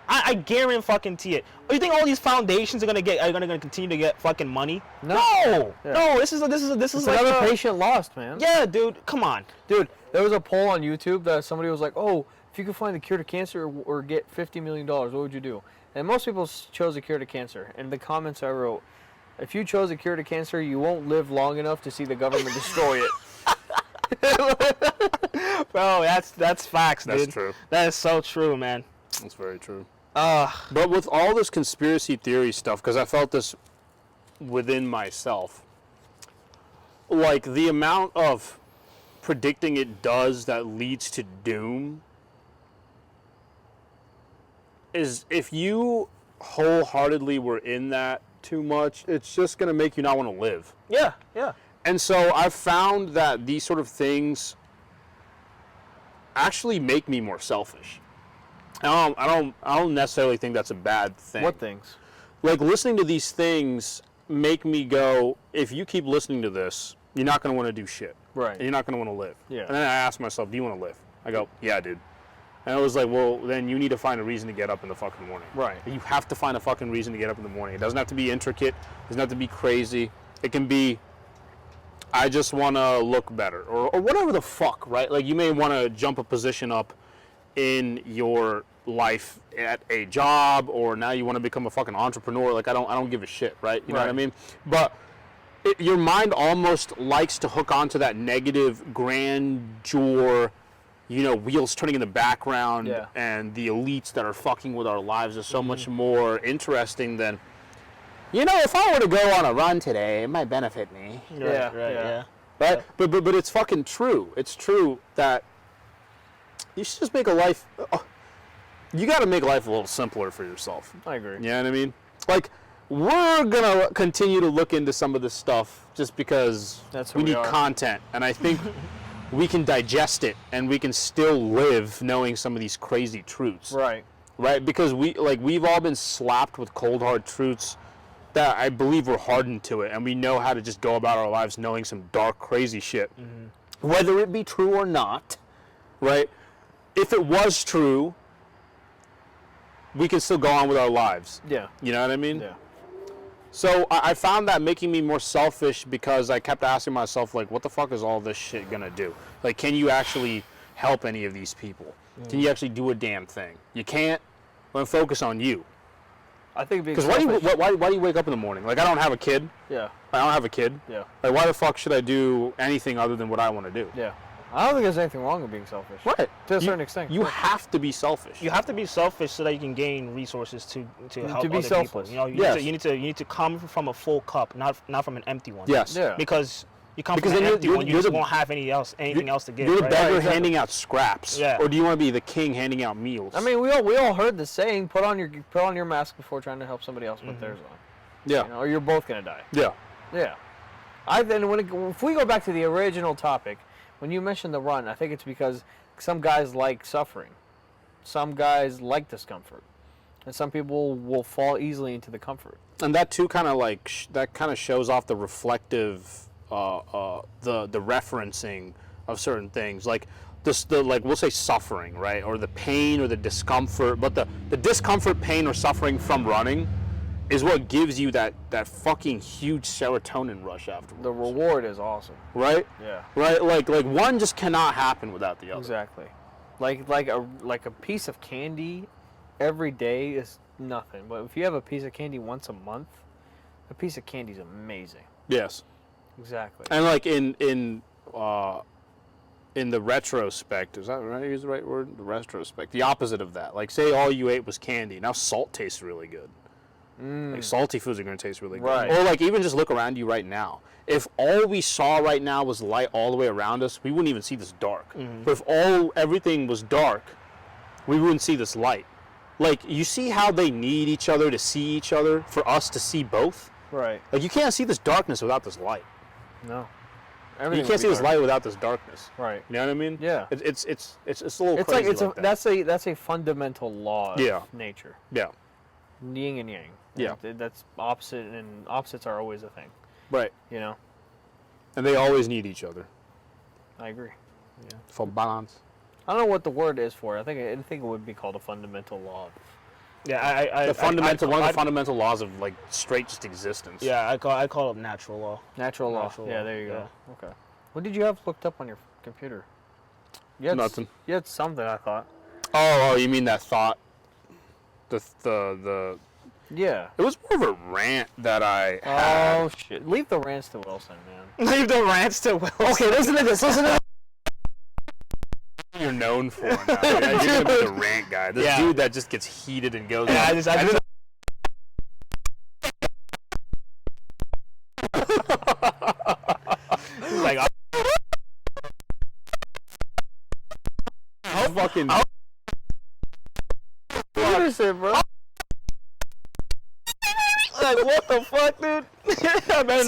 I guarantee it. You think all these foundations are gonna continue to get fucking money? No. Yeah. No. This is It's like another patient lost, man. Yeah, dude. Come on. Dude, there was a poll on YouTube that somebody was like, oh, if you could find the cure to cancer or get $50 million, what would you do? And most people chose the cure to cancer. And the comments I wrote, if you chose a cure to cancer, you won't live long enough to see the government destroy it. Bro, that's facts, dude. That's true. That is so true, man. That's very true. But with all this conspiracy theory stuff, because I felt this within myself, like the amount of predicting it does that leads to doom is, if you wholeheartedly were in that too much, it's just going to make you not want to live. Yeah. And so I've found that these sort of things actually make me more selfish. I don't necessarily think that's a bad thing. What things? Like listening to these things make me go, if you keep listening to this, you're not going to want to do shit. Right. And you're not going to want to live. Yeah. And then I ask myself, do you want to live? I go, yeah, dude. And I was like, well, then you need to find a reason to get up in the fucking morning. Right. You have to find a fucking reason to get up in the morning. It doesn't have to be intricate. It doesn't have to be crazy. It can be, I just want to look better, or whatever the fuck, right? Like you may want to jump a position up in your life at a job, or now you want to become a fucking entrepreneur. Like I don't give a shit, right? You know what I mean? But your mind almost likes to hook onto that negative grandeur, you know, wheels turning in the background, and the elites that are fucking with our lives is so much more interesting than, you know, if I were to go on a run today, it might benefit me. Yeah. Right? But it's fucking true. It's true that you should just make a life. You got to make life a little simpler for yourself. I agree. You know what I mean? Like, we're gonna continue to look into some of this stuff just because we need content, and I think we can digest it and we can still live knowing some of these crazy truths. Right. Right? Because we've all been slapped with cold hard truths that I believe we're hardened to it, and we know how to just go about our lives knowing some dark, crazy shit. Whether it be true or not, right? if it was true, we can still go on with our lives. Yeah. You know what I mean? Yeah. So I found that making me more selfish because I kept asking myself, like, what the fuck is all this shit gonna do? Like, can you actually help any of these people? Can you actually do a damn thing? You can't. Then focus on you. I think being Because selfish. why do you wake up in the morning? Like, I don't have a kid. Yeah. I don't have a kid. Yeah. Like, why the fuck should I do anything other than what I want to do? Yeah. I don't think there's anything wrong with being selfish. Right. To a certain extent. You have to be selfish. You have to be selfish so that you can gain resources to help be other selfless. people. You know, Yes. you need to come from a full cup, not from an empty one. Yes. Yeah. Because you come Because from an then empty you're- one, you you're just the- won't have anything else to give. You're the right? beggar exactly. handing out scraps. Yeah. Or do you want to be the king handing out meals? I mean, we all heard the saying: put on your mask before trying to help somebody else put theirs on. yeah. You know, or you're both gonna die. Yeah. Yeah. If we go back to the original topic, when you mentioned the run, I think it's because some guys like suffering, some guys like discomfort, and some people will fall easily into the comfort. And that too kind of like that kind of shows off the reflective, the referencing of certain things, like like we'll say suffering, right, or the pain or the discomfort, but the discomfort, pain, or suffering from running is what gives you that fucking huge serotonin rush afterwards. The reward is awesome. Right? Yeah. Right? Like one just cannot happen without the other. Exactly. Like a piece of candy every day is nothing, but if you have a piece of candy once a month, a piece of candy is amazing. Yes. Exactly. And like in the retrospect, is that right? Use the right word? The retrospect. The opposite of that. Like, say all you ate was candy. Now salt tastes really good. Like, salty foods are going to taste really good. Right. Or like, even just look around you right now. If all we saw right now was light all the way around us, we wouldn't even see this dark. But if everything was dark, we wouldn't see this light. Like, you see how they need each other to see each other for us to see both? Right. Like, you can't see this darkness without this light. No. You Everything can't would see be this dark. light without this darkness. Right. You know what I mean? Yeah. It's a little It's crazy like that's a fundamental law of Yeah. nature. Yeah. Yin and yang. Yeah. That's opposite, and opposites are always a thing. Right. You know. And they always need each other I agree. Yeah. for balance. I don't know what the word is for it. I think it would be called a fundamental law. Yeah, One of the fundamental laws of like straight just existence. Yeah, I call it natural law. Natural law. Natural Yeah, law, there you go. yeah. Okay. What did you have looked up on your computer? You had Nothing. You had something, I thought. Oh, you mean that thought? The Yeah. It was more of a rant that I had. Oh shit! Leave the rants to Wilson, man. Leave the rants to Will. Okay, listen to this. Listen to this. You're known for now. Yeah, you're gonna be the rant guy. This Yeah. dude that just gets heated and goes. Yeah, on. I just He's like, I'll fucking. Listen, bro. like, what the fuck, dude? Man,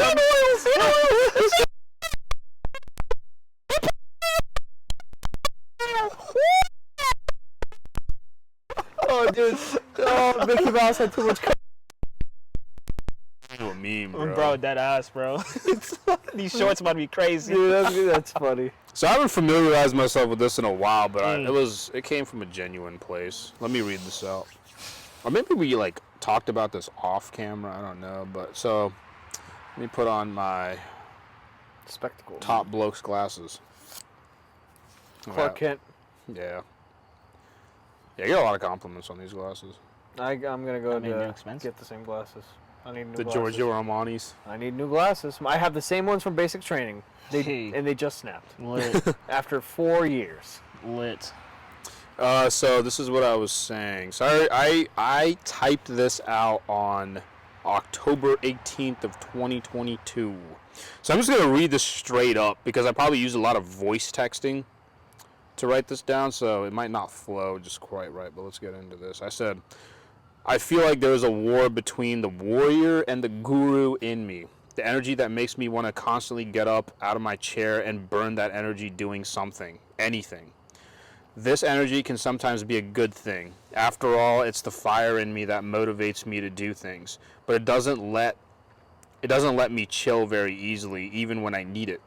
Oh, dude. Oh, Mickey Mouse had too much. A meme, bro. bro, dead ass, bro. These shorts about to be crazy. Dude, that's funny. So I haven't familiarized myself with this in a while, but it came from a genuine place. Let me read this out. Or maybe we like talked about this off camera. I don't know, but so let me put on my Spectacle. top Blokes glasses. Clark Kent. Yeah. Yeah, I get a lot of compliments on these glasses. I'm gonna go I mean, they're to expensive. get the same glasses. I need new The glasses. Giorgio Armani's. I need new glasses. I have the same ones from basic training. And they just snapped Lit. after 4 years. Lit. So this is what I was saying. So I typed this out on October 18th of 2022. So I'm just going to read this straight up because I probably use a lot of voice texting to write this down, so it might not flow just quite right, but let's get into this. I said, I feel like there is a war between the warrior and the guru in me. The energy that makes me want to constantly get up out of my chair and burn that energy doing something, anything. This energy can sometimes be a good thing. After all, it's the fire in me that motivates me to do things, but it doesn't let me chill very easily, even when I need it.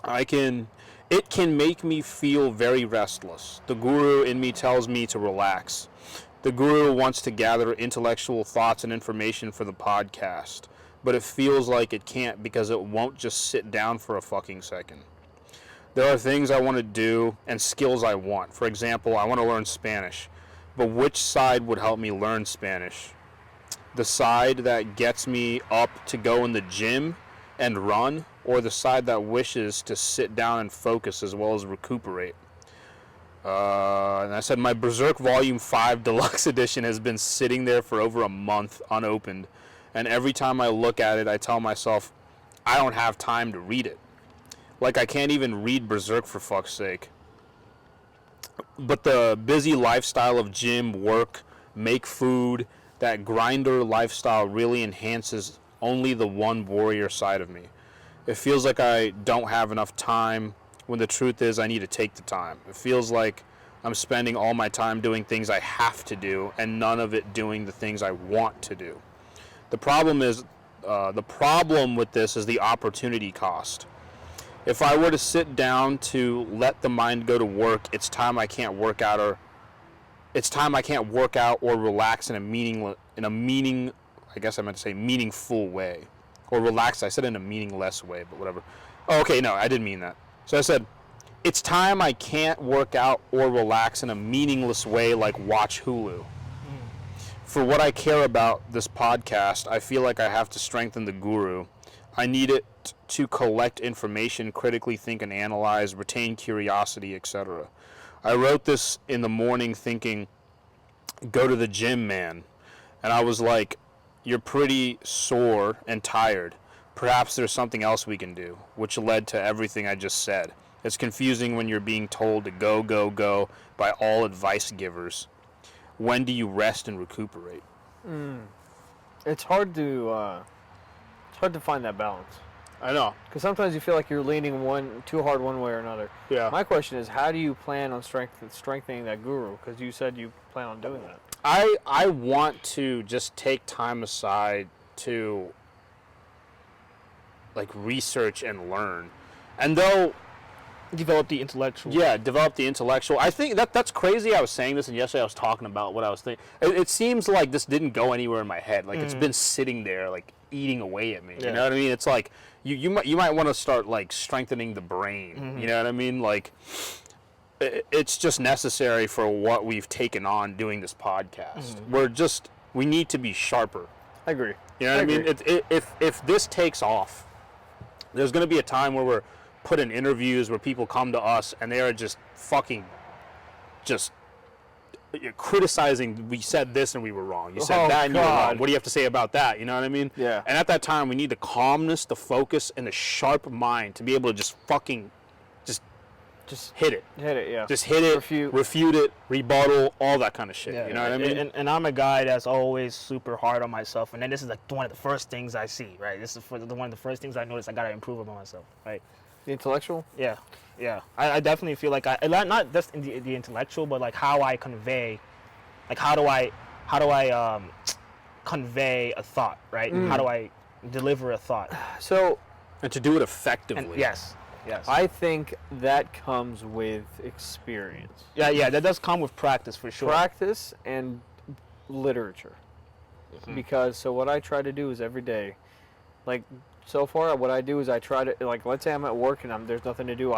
It can make me feel very restless. The guru in me tells me to relax. The guru wants to gather intellectual thoughts and information for the podcast, but it feels like it can't because it won't just sit down for a fucking second. There are things I want to do and skills I want. For example, I want to learn Spanish, but which side would help me learn Spanish? The side that gets me up to go in the gym and run, or the side that wishes to sit down and focus as well as recuperate? And I said my Berserk Volume 5 Deluxe Edition has been sitting there for over a month unopened, and every time I look at it, I tell myself, I don't have time to read it. Like, I can't even read Berserk for fuck's sake. But the busy lifestyle of gym, work, make food, that grinder lifestyle really enhances only the one warrior side of me. It feels like I don't have enough time, when the truth is I need to take the time. It feels like I'm spending all my time doing things I have to do and none of it doing the things I want to do. The problem with this is the opportunity cost. If I were to sit down to let the mind go to work, it's time I can't work out or relax in a meaningful way. Or relax, I said in a meaningless way, but whatever. Oh, okay, no, I didn't mean that. So I said, it's time I can't work out or relax in a meaningless way like watch Hulu. For what I care about this podcast, I feel like I have to strengthen the guru. I need it to collect information, critically think and analyze, retain curiosity, etc. I wrote this in the morning thinking, go to the gym, man. And I was like, you're pretty sore and tired. Perhaps there's something else we can do, which led to everything I just said. It's confusing when you're being told to go, go, go by all advice givers. When do you rest and recuperate? It's hard to find that balance. I know. Because sometimes you feel like you're leaning too hard one way or another. Yeah. My question is, how do you plan on strengthening that guru? Because you said you plan on doing that. I want to just take time aside to like research and learn. And though Develop the intellectual. Yeah, develop the intellectual. I think that's crazy. I was saying this, and yesterday I was talking about what I was thinking. It seems like this didn't go anywhere in my head. Like it's been sitting there, like eating away at me. Yeah. You know what I mean? It's like you might want to start like strengthening the brain. You know what I mean? Like it's just necessary for what we've taken on doing this podcast. We need to be sharper. I agree. You know what I mean? If this takes off, there's going to be a time where we're put in interviews where people come to us and they are just fucking criticizing, we said this and we were wrong. You said that and you were wrong. What do you have to say about that? You know what I mean? Yeah. And at that time, we need the calmness, the focus, and the sharp mind to be able to just fucking just hit it. Hit it, yeah. Just hit it, refute it, rebuttal, all that kind of shit. Yeah, you know what I mean? And I'm a guy that's always super hard on myself. And then this is like one of the first things I see, right? This is one of the first things I notice I got to improve about myself, right? The intellectual? Yeah. I definitely feel like not just in the intellectual, but like how I convey, like how do I convey a thought, right? How do I deliver a thought? So, and to do it effectively. And yes. I think that comes with experience. Yeah, that does come with practice for sure. Practice and literature. Because so what I try to do is every day, like so far what I do is I try to, like, let's say I'm at work and there's nothing to do,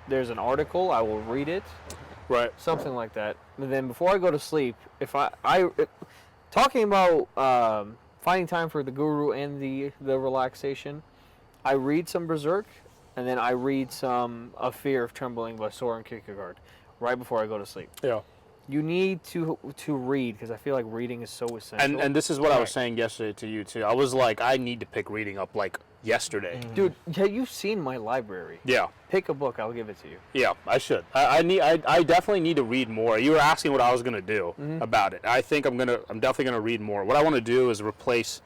there's an article, I will read it. Right. Something like that. And then before I go to sleep, talking about finding time for the guru and the relaxation, I read some Berserk, and then I read some A Fear of Trembling by Soren Kierkegaard right before I go to sleep. Yeah. You need to read, because I feel like reading is so essential. And this is what I was saying yesterday to you too. I was like, I need to pick reading up like yesterday. Dude, you've seen my library. Yeah. Pick a book, I'll give it to you. Yeah, I should. I definitely need to read more. You were asking what I was gonna do about it. I think I'm definitely gonna read more. What I want to do is replace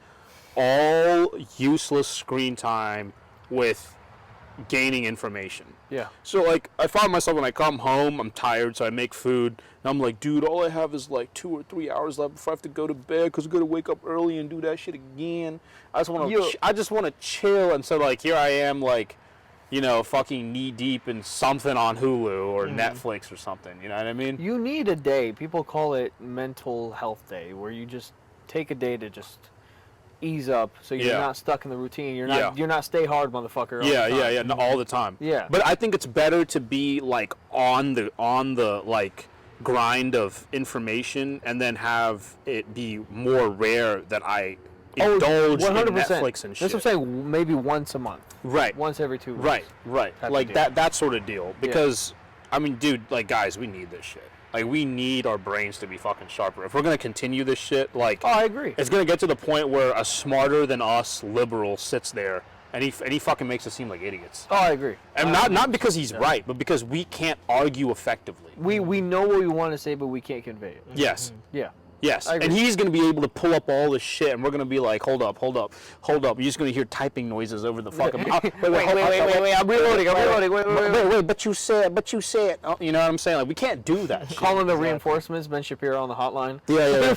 all useless screen time with gaining information. Yeah. So like I find myself when I come home, I'm tired, so I make food, and I'm like, dude, all I have is like 2 or 3 hours left before I have to go to bed because I got to wake up early and do that shit again. I just want to chill, and so like here I am like fucking knee deep in something on Hulu or Netflix or something. You know what I mean? You need a day. People call it mental health day, where you just take a day to just ease up, so you're not stuck in the routine. You're not stay hard, motherfucker. Yeah, no, all the time. Yeah. But I think it's better to be like on the like grind of information, and then have it be more rare that I indulge in Netflix and shit. That's what I'm saying. Maybe once a month. Right. Once every 2 weeks. Right. Like that sort of deal. Because I mean, dude, like, guys, we need this shit. Like, we need our brains to be fucking sharper. If we're gonna continue this shit, like, Oh, I agree. it's gonna get to the point where a smarter than us liberal sits there and he fucking makes us seem like idiots. Oh, I agree. And not because he's right, but because we can't argue effectively. We know what we want to say, but we can't convey it. Yes. Yeah. Yes, I agree. and he's going to be able to pull up all this shit, and we're going to be like, hold up. You're just going to hear typing noises over the fucking... Wait, I'm reloading. Wait, but you said... Oh, you know what I'm saying? Like, we can't do that shit. Calling the reinforcements, Ben Shapiro on the hotline. Yeah.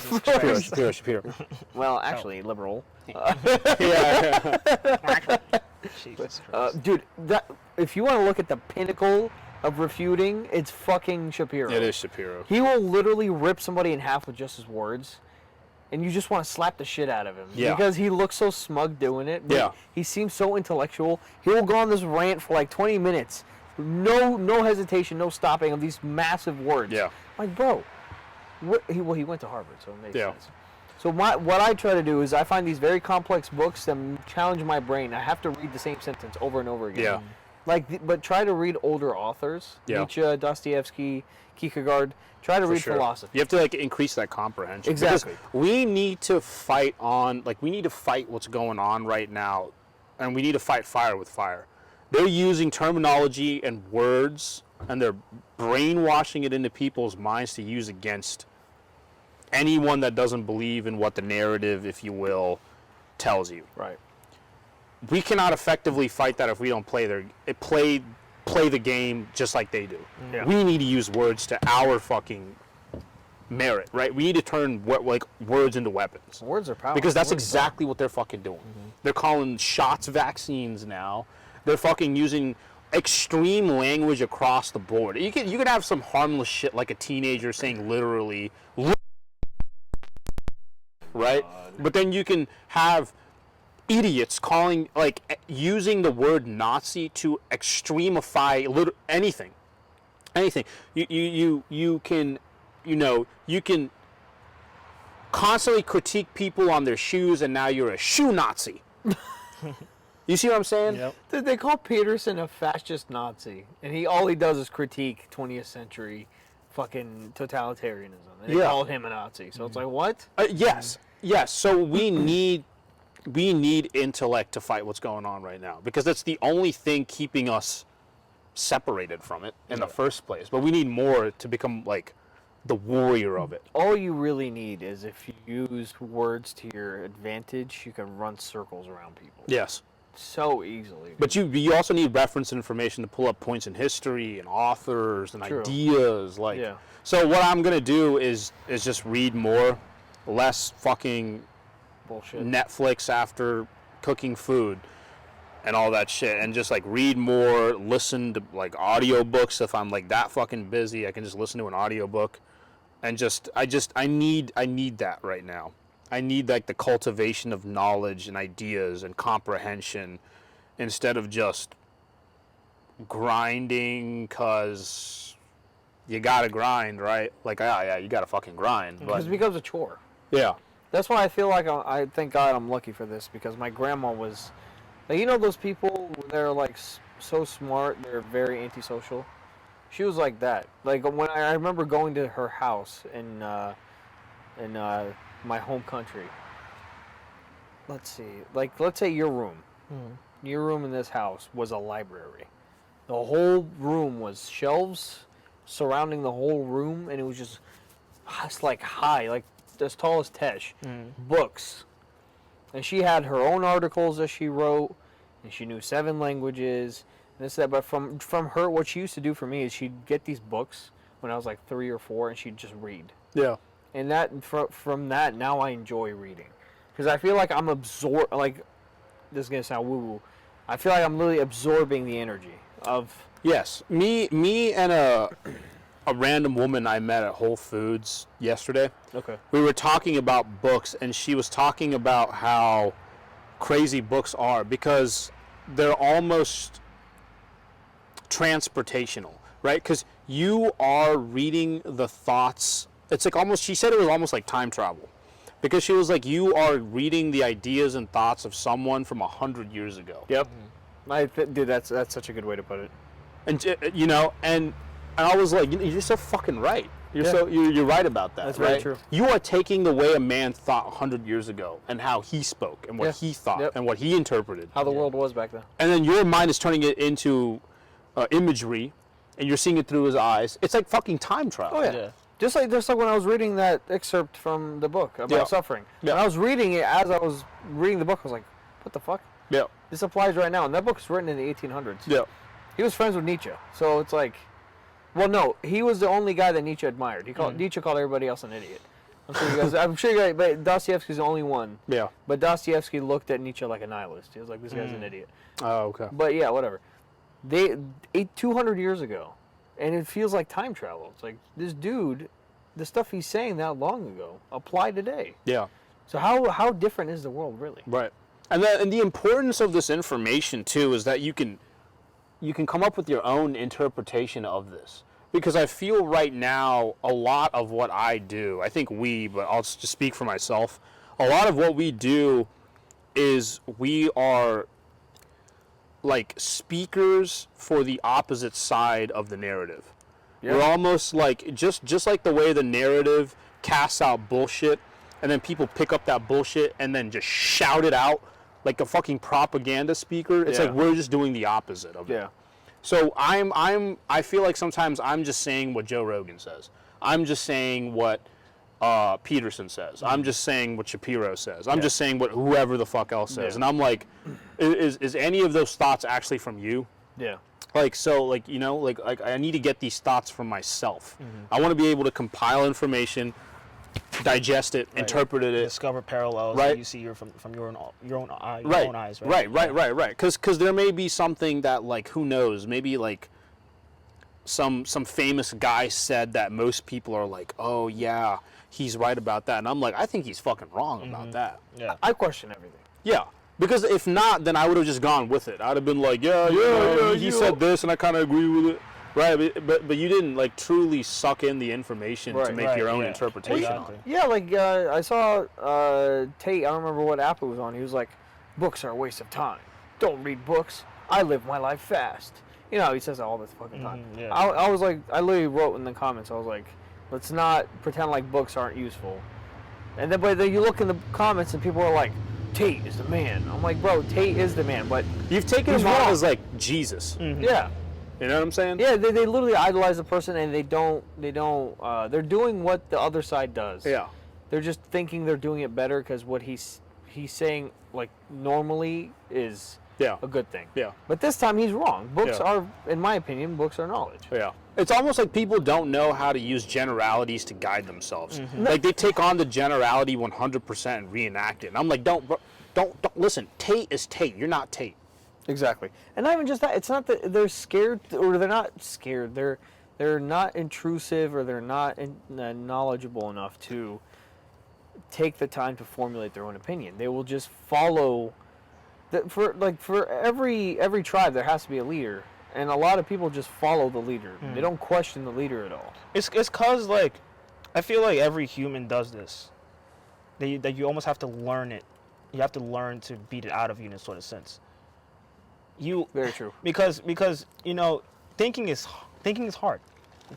Shapiro. Well, actually, liberal. Yeah. Jesus Christ. Dude, if you want to look at the pinnacle of refuting, it's fucking Shapiro. It is Shapiro. He will literally rip somebody in half with just his words, and you just want to slap the shit out of him. Yeah. Because he looks so smug doing it. But Yeah. He seems so intellectual. He will go on this rant for like 20 minutes. No hesitation, no stopping of these massive words. Yeah. Like, bro, he went to Harvard, so it makes Yeah. sense. So what I try to do is I find these very complex books that challenge my brain. I have to read the same sentence over and over again. Yeah. But try to read older authors. Yeah. Nietzsche, Dostoevsky, Kierkegaard. Try to read philosophy. You have to, like, increase that comprehension. Exactly. Because we need to fight what's going on right now, and we need to fight fire with fire. They're using terminology and words, and they're brainwashing it into people's minds to use against anyone that doesn't believe in what the narrative, if you will, tells you. Right. We cannot effectively fight that if we don't play the game just like they do. Yeah. We need to use words to our fucking merit, right? We need to turn words into weapons. Words are powerful. Because that's Words are exactly what they're fucking doing. They're calling shots vaccines now. They're fucking using extreme language across the board. You could have some harmless shit like a teenager saying literally, right? But then you can have idiots using the word Nazi to extremify anything. You can constantly critique people on their shoes, and now you're a shoe Nazi. You see what I'm saying? Yep. Dude, they call Peterson a fascist Nazi, and all he does is critique 20th century fucking totalitarianism. And they call him a Nazi. So it's like, what? Yes. So we need intellect to fight what's going on right now, because that's the only thing keeping us separated from it in the first place. But we need more to become like the warrior of it. All you really need is if you use words to your advantage, you can run circles around people. Yes. So easily. But you also need reference information to pull up points in history and authors and ideas. So what I'm gonna do is just read more, less fucking bullshit. Netflix after cooking food and all that shit, and just like read more, listen to like audiobooks. If I'm like that fucking busy, I can just listen to an audiobook, and I need that right now. I need like the cultivation of knowledge and ideas and comprehension, instead of just grinding because you gotta grind, right? Like, yeah, you gotta fucking grind. Because it becomes a chore. Yeah. That's why I feel like I thank God I'm lucky for this, because my grandma was, like, you know those people, they're like so smart, they're very antisocial. She was like that. Like, when I remember going to her house in my home country. Let's say your room. Your room in this house was a library. The whole room was shelves surrounding the whole room, and it was just like high, like as tall as Tesh. Books. And she had her own articles that she wrote, and she knew 7 languages, and this, that. But from her, what she used to do for me is she'd get these books when I was like 3 or 4, and she'd just read. Yeah. And that from that, now I enjoy reading, because I feel like I'm absorbed. Like, this is gonna sound woo-woo. I feel like I'm literally absorbing the energy of. Yes, me and a random woman I met at Whole Foods yesterday. Okay. We were talking about books, and she was talking about how crazy books are because they're almost transportational, right? Because you are reading the thoughts. It's like almost. She said it was almost like time travel, because she was like, you are reading the ideas and thoughts of someone from 100 years ago. Yep. Dude, that's such a good way to put it. And you know, and I was like, you're so fucking right. You're right about that. That's right? very true. You are taking the way a man thought 100 years ago and how he spoke and what he thought and what he interpreted. How the world was back then. And then your mind is turning it into imagery, and you're seeing it through his eyes. It's like fucking time travel. Oh yeah. Just like when I was reading that excerpt from the book about suffering. Yeah. When I was reading it, as I was reading the book, I was like, what the fuck? Yeah. This applies right now. And that book was written in the 1800s. Yeah. He was friends with Nietzsche. So it's like, well, no, he was the only guy that Nietzsche admired. Nietzsche called everybody else an idiot. I'm sure you guys, but Dostoevsky's the only one. Yeah. But Dostoevsky looked at Nietzsche like a nihilist. He was like, this guy's an idiot. Oh, okay. But yeah, whatever. 200 years ago, and it feels like time travel. It's like, this dude, the stuff he's saying that long ago, applied today. Yeah. So how different is the world really? Right. And the importance of this information too is that you can come up with your own interpretation of this. Because I feel right now a lot of what I do, I think but I'll just speak for myself, a lot of what we do is we are like speakers for the opposite side of the narrative. Yeah. We're almost like, just like the way the narrative casts out bullshit, and then people pick up that bullshit and then just shout it out like a fucking propaganda speaker. It's like we're just doing the opposite of it. Yeah. So I feel like sometimes I'm just saying what Joe Rogan says. I'm just saying what Peterson says. I'm just saying what Shapiro says. I'm just saying what whoever the fuck else says. And I'm like, is any of those thoughts actually from you? Yeah. Like, so, like, you know, like I need to get these thoughts from myself. I want to be able to compile information, digest it, interpret it, discover parallels that you see from your own eyes, right? Right. Because there may be something that, like, who knows, maybe like some famous guy said that most people are like, oh yeah, he's right about that, and I'm like, I think he's fucking wrong about that. Yeah, I question everything. Yeah. Because if not, then I would have just gone with it. I'd have been like, he said this, and I kind of agree with it. Right, but you didn't like truly suck in the information to make your own interpretation on it. Yeah, like I saw Tate. I don't remember what app it was on. He was like, "Books are a waste of time. Don't read books. I live my life fast." You know, he says that all this fucking time. Yeah. I was like, I literally wrote in the comments. I was like, "Let's not pretend like books aren't useful." And then, but then you look in the comments and people are like, "Tate is the man." I'm like, bro, Tate is the man, but you've taken him on as like Jesus. Yeah. You know what I'm saying? Yeah, they literally idolize the person, and they're doing what the other side does. Yeah. They're just thinking they're doing it better because what he's saying, like, normally is a good thing. Yeah. But this time he's wrong. Books are, in my opinion, books are knowledge. Yeah. It's almost like people don't know how to use generalities to guide themselves. Like, they take on the generality 100% and reenact it. And I'm like, don't listen. Tate is Tate. You're not Tate. Exactly. And not even just that. It's not that they're scared, or they're not scared. They're not intrusive, or they're not knowledgeable enough to take the time to formulate their own opinion. They will just follow. For every tribe, there has to be a leader, and a lot of people just follow the leader. They don't question the leader at all. It's cause, like, I feel like every human does this. That you almost have to learn it. You have to learn to beat it out of you in a sort of sense. Very true. Because you know, thinking is hard.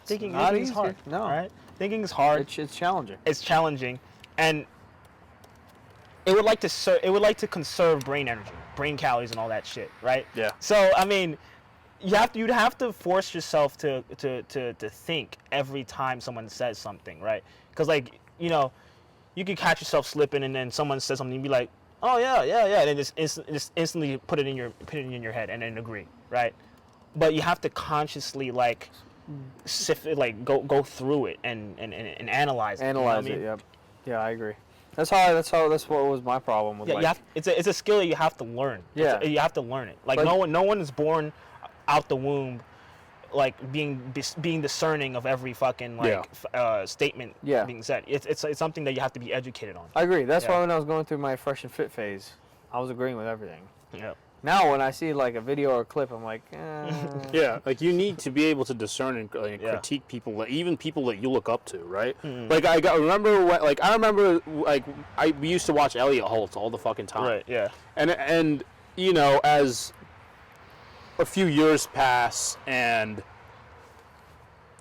Thinking is hard. No. Right? Thinking is hard. It's challenging. It's challenging, and it would like to conserve brain energy, brain calories, and all that shit, right? Yeah. So I mean, you'd have to force yourself to think every time someone says something, right? Because, like, you know, you could catch yourself slipping, and then someone says something, and be like, oh yeah, and then just instantly put it in your head and then agree, right? But you have to consciously, like, sift it, like go through it and analyze it. Analyze it. Yep. Yeah, I agree. That's what was my problem with. Yeah, like, it's a skill that you have to learn. Yeah. You have to learn it. Like, Like- no one is born out the womb, like being discerning of every fucking statement Yeah. being said. It's something that you have to be educated on. I agree. That's Yeah. why when I was going through my fresh and fit phase, I was agreeing with everything. Yeah. Now when I see like a video or a clip, I'm like, Yeah, like you need to be able to discern and Yeah. critique people, like, even people that you look up to, right? Mhm. Like I remember we used to watch Elliot Holtz all the fucking time, Right. Yeah. and you know, as a few years pass and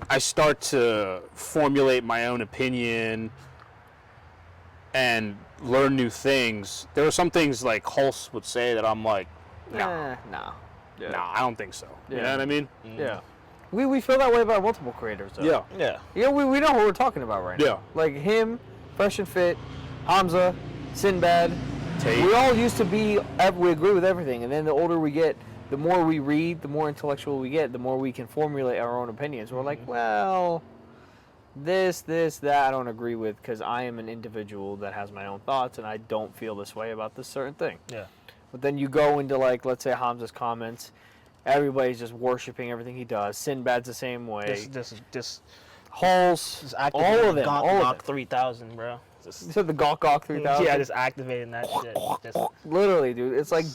I start to formulate my own opinion and learn new things, there are some things like Holtz would say that I'm like, nah, Yeah. nah, I don't think so. You Yeah. know what I mean? Yeah. We feel that way about multiple creators, though. Yeah. Yeah. Yeah, we know who we're talking about right Yeah. now. Like him, Fresh and Fit, Hamza, Sinbad. Tate. We all used to be, we agree with everything. And then the older we get, the more we read, the more intellectual we get, the more we can formulate our own opinions. We're like, well, this, that I don't agree with because I am an individual that has my own thoughts and I don't feel this way about this certain thing. Yeah. But then you go into, like, let's say Hamza's comments, everybody's just worshiping everything he does. Sinbad's the same way. This Hulse, all of them. Gawk, all of Gawk them. 3000, bro. You said the Gawk 3000? Yeah, just activating that shit. Just, Literally, dude. It's like,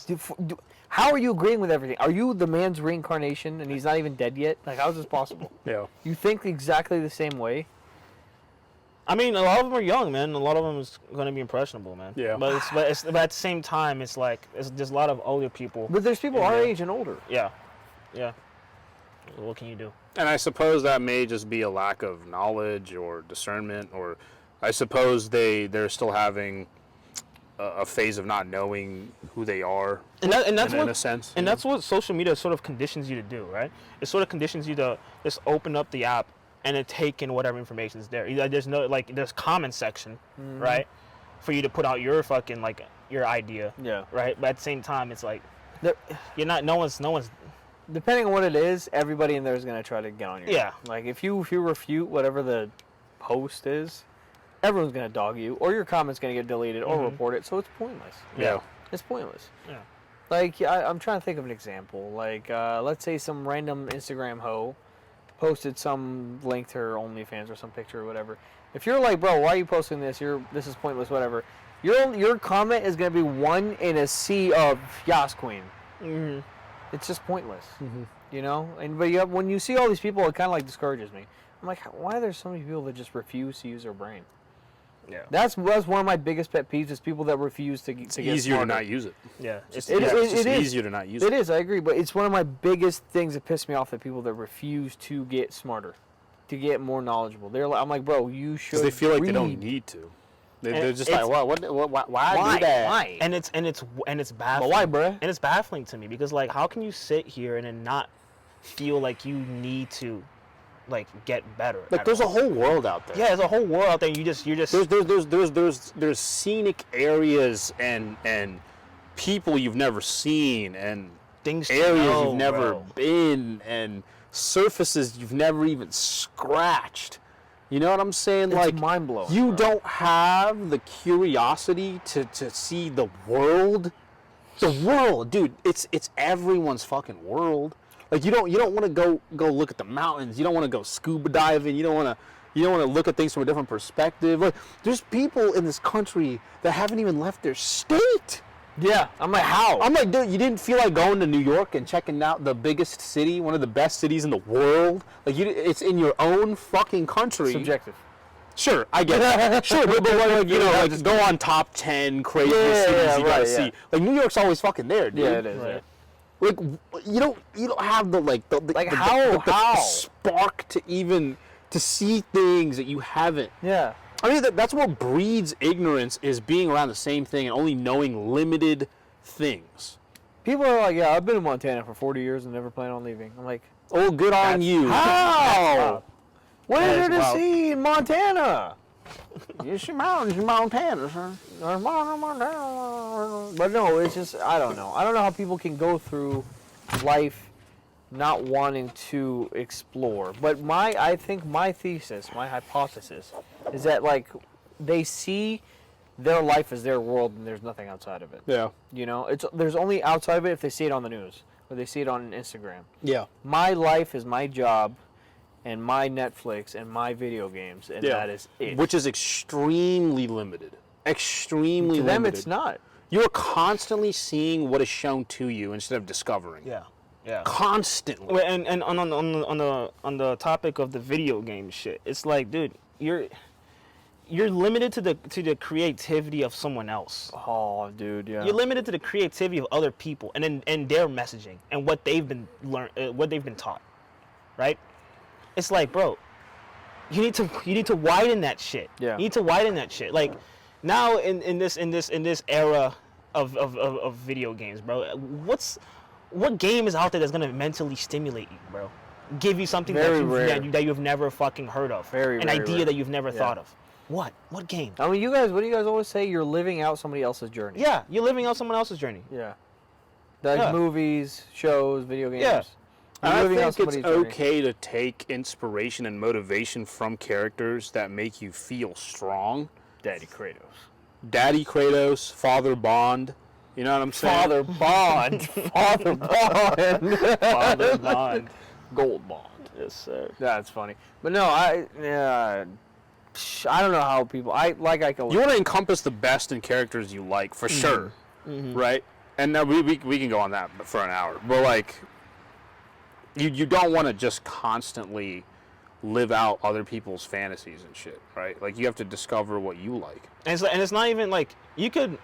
how are you agreeing with everything? Are you the man's reincarnation and he's not even dead yet? Like, how is this possible? Yeah. You think exactly the same way? I mean, a lot of them are young, man. A lot of them is going to be impressionable, man. Yeah. But at the same time, it's like there's a lot of older people. But there's people our Yeah. age and older. Yeah. Yeah. What can you do? And I suppose that may just be a lack of knowledge or discernment, or I suppose they're still having a phase of not knowing who they are. And that's in what a sense. And that's what social media sort of conditions you to do, right? It sort of conditions you to just open up the app and then take in whatever information is there. There's comment section, right, for you to put out your fucking your idea, Yeah. right? But at the same time, it's like There- you're not. No one's. Depending on what it is, everybody in there is going to try to get on you. Yeah. Like, if you refute whatever the post is, everyone's going to dog you, or your comment's going to get deleted or report it, so it's pointless. Yeah. It's pointless. Yeah. Like, I'm trying to think of an example. Like, let's say some random Instagram hoe posted some link to her OnlyFans or some picture or whatever. If you're like, bro, why are you posting this? This is pointless, whatever. Your comment is going to be one in a sea of Yas Queen. Mm-hmm. It's just pointless, you know. But when you see all these people, it kind of like discourages me. I'm like, why are there so many people that just refuse to use their brain? Yeah. That's one of my biggest pet peeves is people that refuse to get It's easier smarter. to not use it. Yeah. It's It just is. easier to not use It it. is, I agree, but it's one of my biggest things that piss me off, that people that refuse to get smarter, to get more knowledgeable. I'm like, bro, you should. Because they feel like they read. don't need to. They're And just like, why do that? Why? And it's But baffling. why, bruh? And it's baffling to me because how can you sit here and then not feel like you need to get better? Like, there's a whole world out there. Yeah, there's a whole world out there. You're just There's scenic areas and people you've never seen and things to areas know, you've never bro. been and surfaces you've never even scratched. You know what I'm saying? It's mind-blowing, You bro. don't have the curiosity to see the world. The world, dude. It's everyone's fucking world. Like, you don't want to go look at the mountains. You don't want to go scuba diving. You don't want to look at things from a different perspective. Like, there's people in this country that haven't even left their state. Yeah, I'm like, how? I'm like, dude, you didn't feel like going to New York and checking out the biggest city, one of the best cities in the world? Like, it's in your own fucking country. Subjective. Sure, I get that. Sure, but like, go on top 10 craziest cities you gotta see. Like, New York's always fucking there, dude. Yeah, it is. Right. Like, you don't have the how? spark to see things that you haven't. Yeah. I mean, that's what breeds ignorance, is being around the same thing and only knowing limited things. People are like, yeah, I've been in Montana for 40 years and never plan on leaving. I'm like, Oh, good on you. how? What is That there is to wild. see in Montana? You see mountains in Montana, sir. But no, it's just, I don't know. I don't know how people can go through life not wanting to explore. But I think my thesis, my hypothesis, is that, like, they see their life is their world and there's nothing outside of it. Yeah. You know, there's only outside of it if they see it on the news or they see it on Instagram. Yeah. My life is my job and my Netflix and my video games, and that is it. Which is extremely limited. Extremely to limited. them, it's not. You're constantly seeing what is shown to you instead of discovering. Yeah. Yeah. Constantly. Wait, and on the topic of the video game shit, it's like, dude, you're limited to the creativity of someone else. Oh, dude, yeah. You're limited to the creativity of other people and their messaging and what they've been taught, right? It's like, bro, you need to widen that shit. Yeah. You need to widen that shit. Like now in this era of video games, bro, what game is out there that's gonna mentally stimulate you, bro? Give you something that you've never fucking heard of. An idea rare. that you've never thought of. What game? I mean, what do you guys always say? You're living out somebody else's journey. Yeah, you're living out someone else's journey. Yeah. Like movies, shows, video games. Yeah. I think it's okay to take inspiration and motivation from characters that make you feel strong. Daddy Kratos. Daddy Kratos, Father Bond. You know what I'm saying? Father Bond. Father Bond. Father Bond. Gold Bond. Yes, sir. That's funny. But no, I don't know how people. You want to encompass the best in characters you like, for sure, right? And now we can go on that for an hour, but like, you don't want to just constantly live out other people's fantasies and shit, right? Like, you have to discover what you like. And it's not even like you could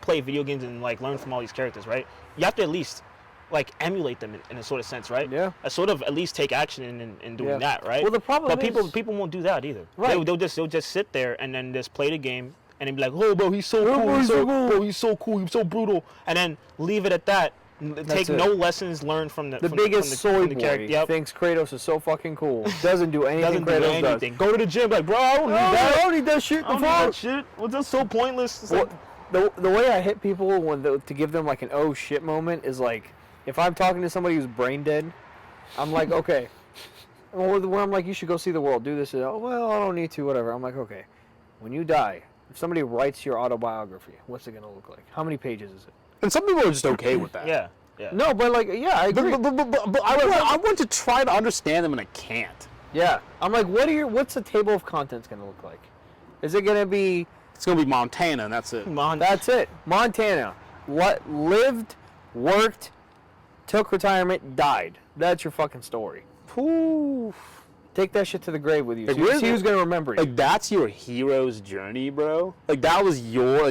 play video games and like learn from all these characters, right? You have to at least like emulate them in a sort of sense, right? Yeah. A sort of at least take action in doing that, right? Well, the problem is people won't do that either. Right. They'll just sit there and then just play the game and then be like, oh, bro, he's so cool, he's so cool, he's so brutal, and then leave it at that. Take no lessons learned from the biggest soy boy character. Yep. thinks Kratos is so fucking cool. Doesn't do anything Kratos does. Go to the gym, like, bro, I don't need that. I don't need that shit. I don't need that shit. Well, that's so pointless. It's well, the way I hit people to give them like an oh shit moment is like, if I'm talking to somebody who's brain dead, I'm like, okay. Or when I'm like, you should go see the world, do this. Oh, well, I don't need to, whatever. I'm like, okay. When you die, if somebody writes your autobiography, what's it going to look like? How many pages is it? And some people are just okay with that. Yeah. No, but like, yeah, I agree. But I want to try to understand them, and I can't. Yeah. I'm like, what's the table of contents going to look like? Is it going to be... It's going to be Montana, and that's it. That's it. Montana. Lived, worked, took retirement, died. That's your fucking story. Oof. Take that shit to the grave with you. Like, See who's gonna remember you. Like, that's your hero's journey, bro. Like, that was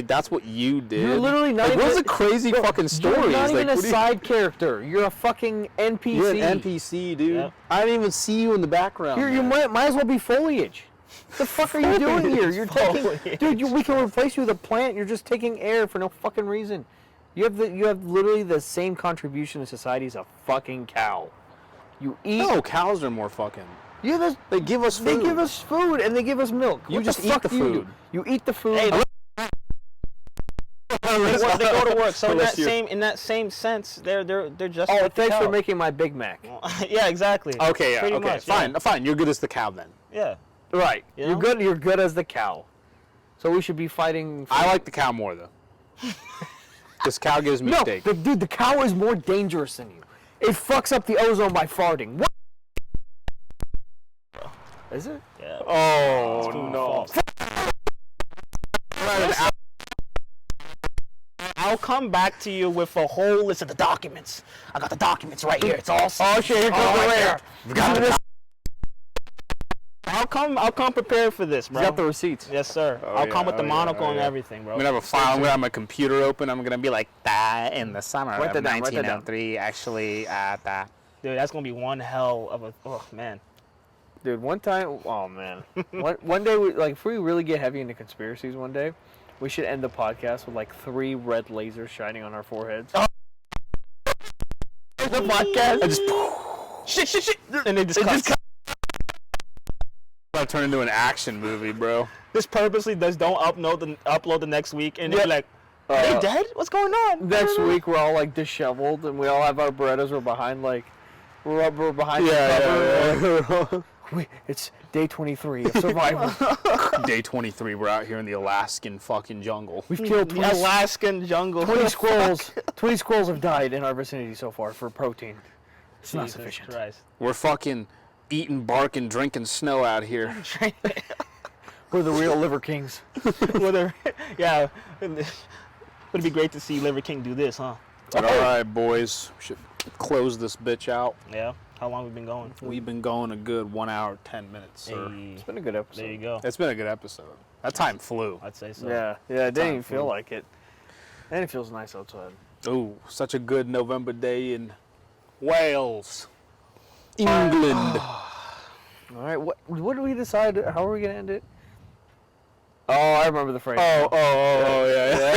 that's what you did. You're literally not even... What's a crazy fucking story? You're not even a side character. You're a fucking NPC. You're an NPC, dude. Yep. I didn't even see you in the background. You might as well be foliage. What the fuck are you doing here? You're taking... Dude, we can replace you with a plant. You're just taking air for no fucking reason. You have literally the same contribution to society as a fucking cow. You eat... No, cows are more fucking... Yeah, they give us food. They give us food and they give us milk. You just eat the food. You eat the food. Hey, they go to work. So in that same sense, they're just. Oh, thanks for making my Big Mac. Yeah, exactly. Okay, yeah, pretty okay, much, fine. You're good as the cow then. Yeah. Right. You're good. You're good as the cow. So we should be fighting. I like the cow more though. This cow gives me steak. Dude, the cow is more dangerous than you. It fucks up the ozone by farting. What? Is it? Yeah. Oh no. I'll come back to you with a whole list of the documents. I got the documents right here. It's all. Oh shit! Here comes the layer. I'll come prepared for this, bro. You got the receipts. Yes, sir. I'll come with the monocle and everything, bro. I'm gonna have a file. I'm gonna have my computer open. I'm gonna be like that in the summer of 1903. Actually, that. Dude, that's gonna be one hell of a. Oh man. Dude, one time, oh man, one day, if we really get heavy into conspiracies one day, we should end the podcast with like 3 red lasers shining on our foreheads. Oh. The podcast, and just shit, and it just I'll turn into an action movie, bro. This purposely don't upload the next week, and you're like, are they dead? What's going on? Next week we're all like disheveled, and we all have our Berettas. We're behind like. We're behind the cover. It's day 23 of survival. Day 23, we're out here in the Alaskan fucking jungle. We've killed The 20, Alaskan jungle. 20 squirrels. 20 squirrels have died in our vicinity so far for protein. It's not Jesus sufficient. Christ. We're fucking eating bark and drinking snow out here. We're the real liver kings. Yeah. Would it be great to see Liver King do this, huh? All right, boys. We should close this bitch out. Yeah. How long have we been going? We've been going a good 1 hour, 10 minutes, sir. Hey, It's been a good episode. there you go. It's been a good episode. That time flew. I'd say so. Yeah, it didn't even feel flew. like it. And it feels nice outside. Ooh, such a good November day in Wales, England. All right, what did we decide? How are we gonna end it? Oh, I remember the phrase. Oh, yeah.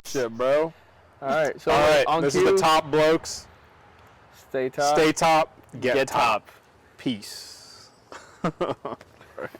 Shit, bro. All right, so All right, on this cue, is the top blokes. Stay top. Stay top, get Get top. Peace. All right.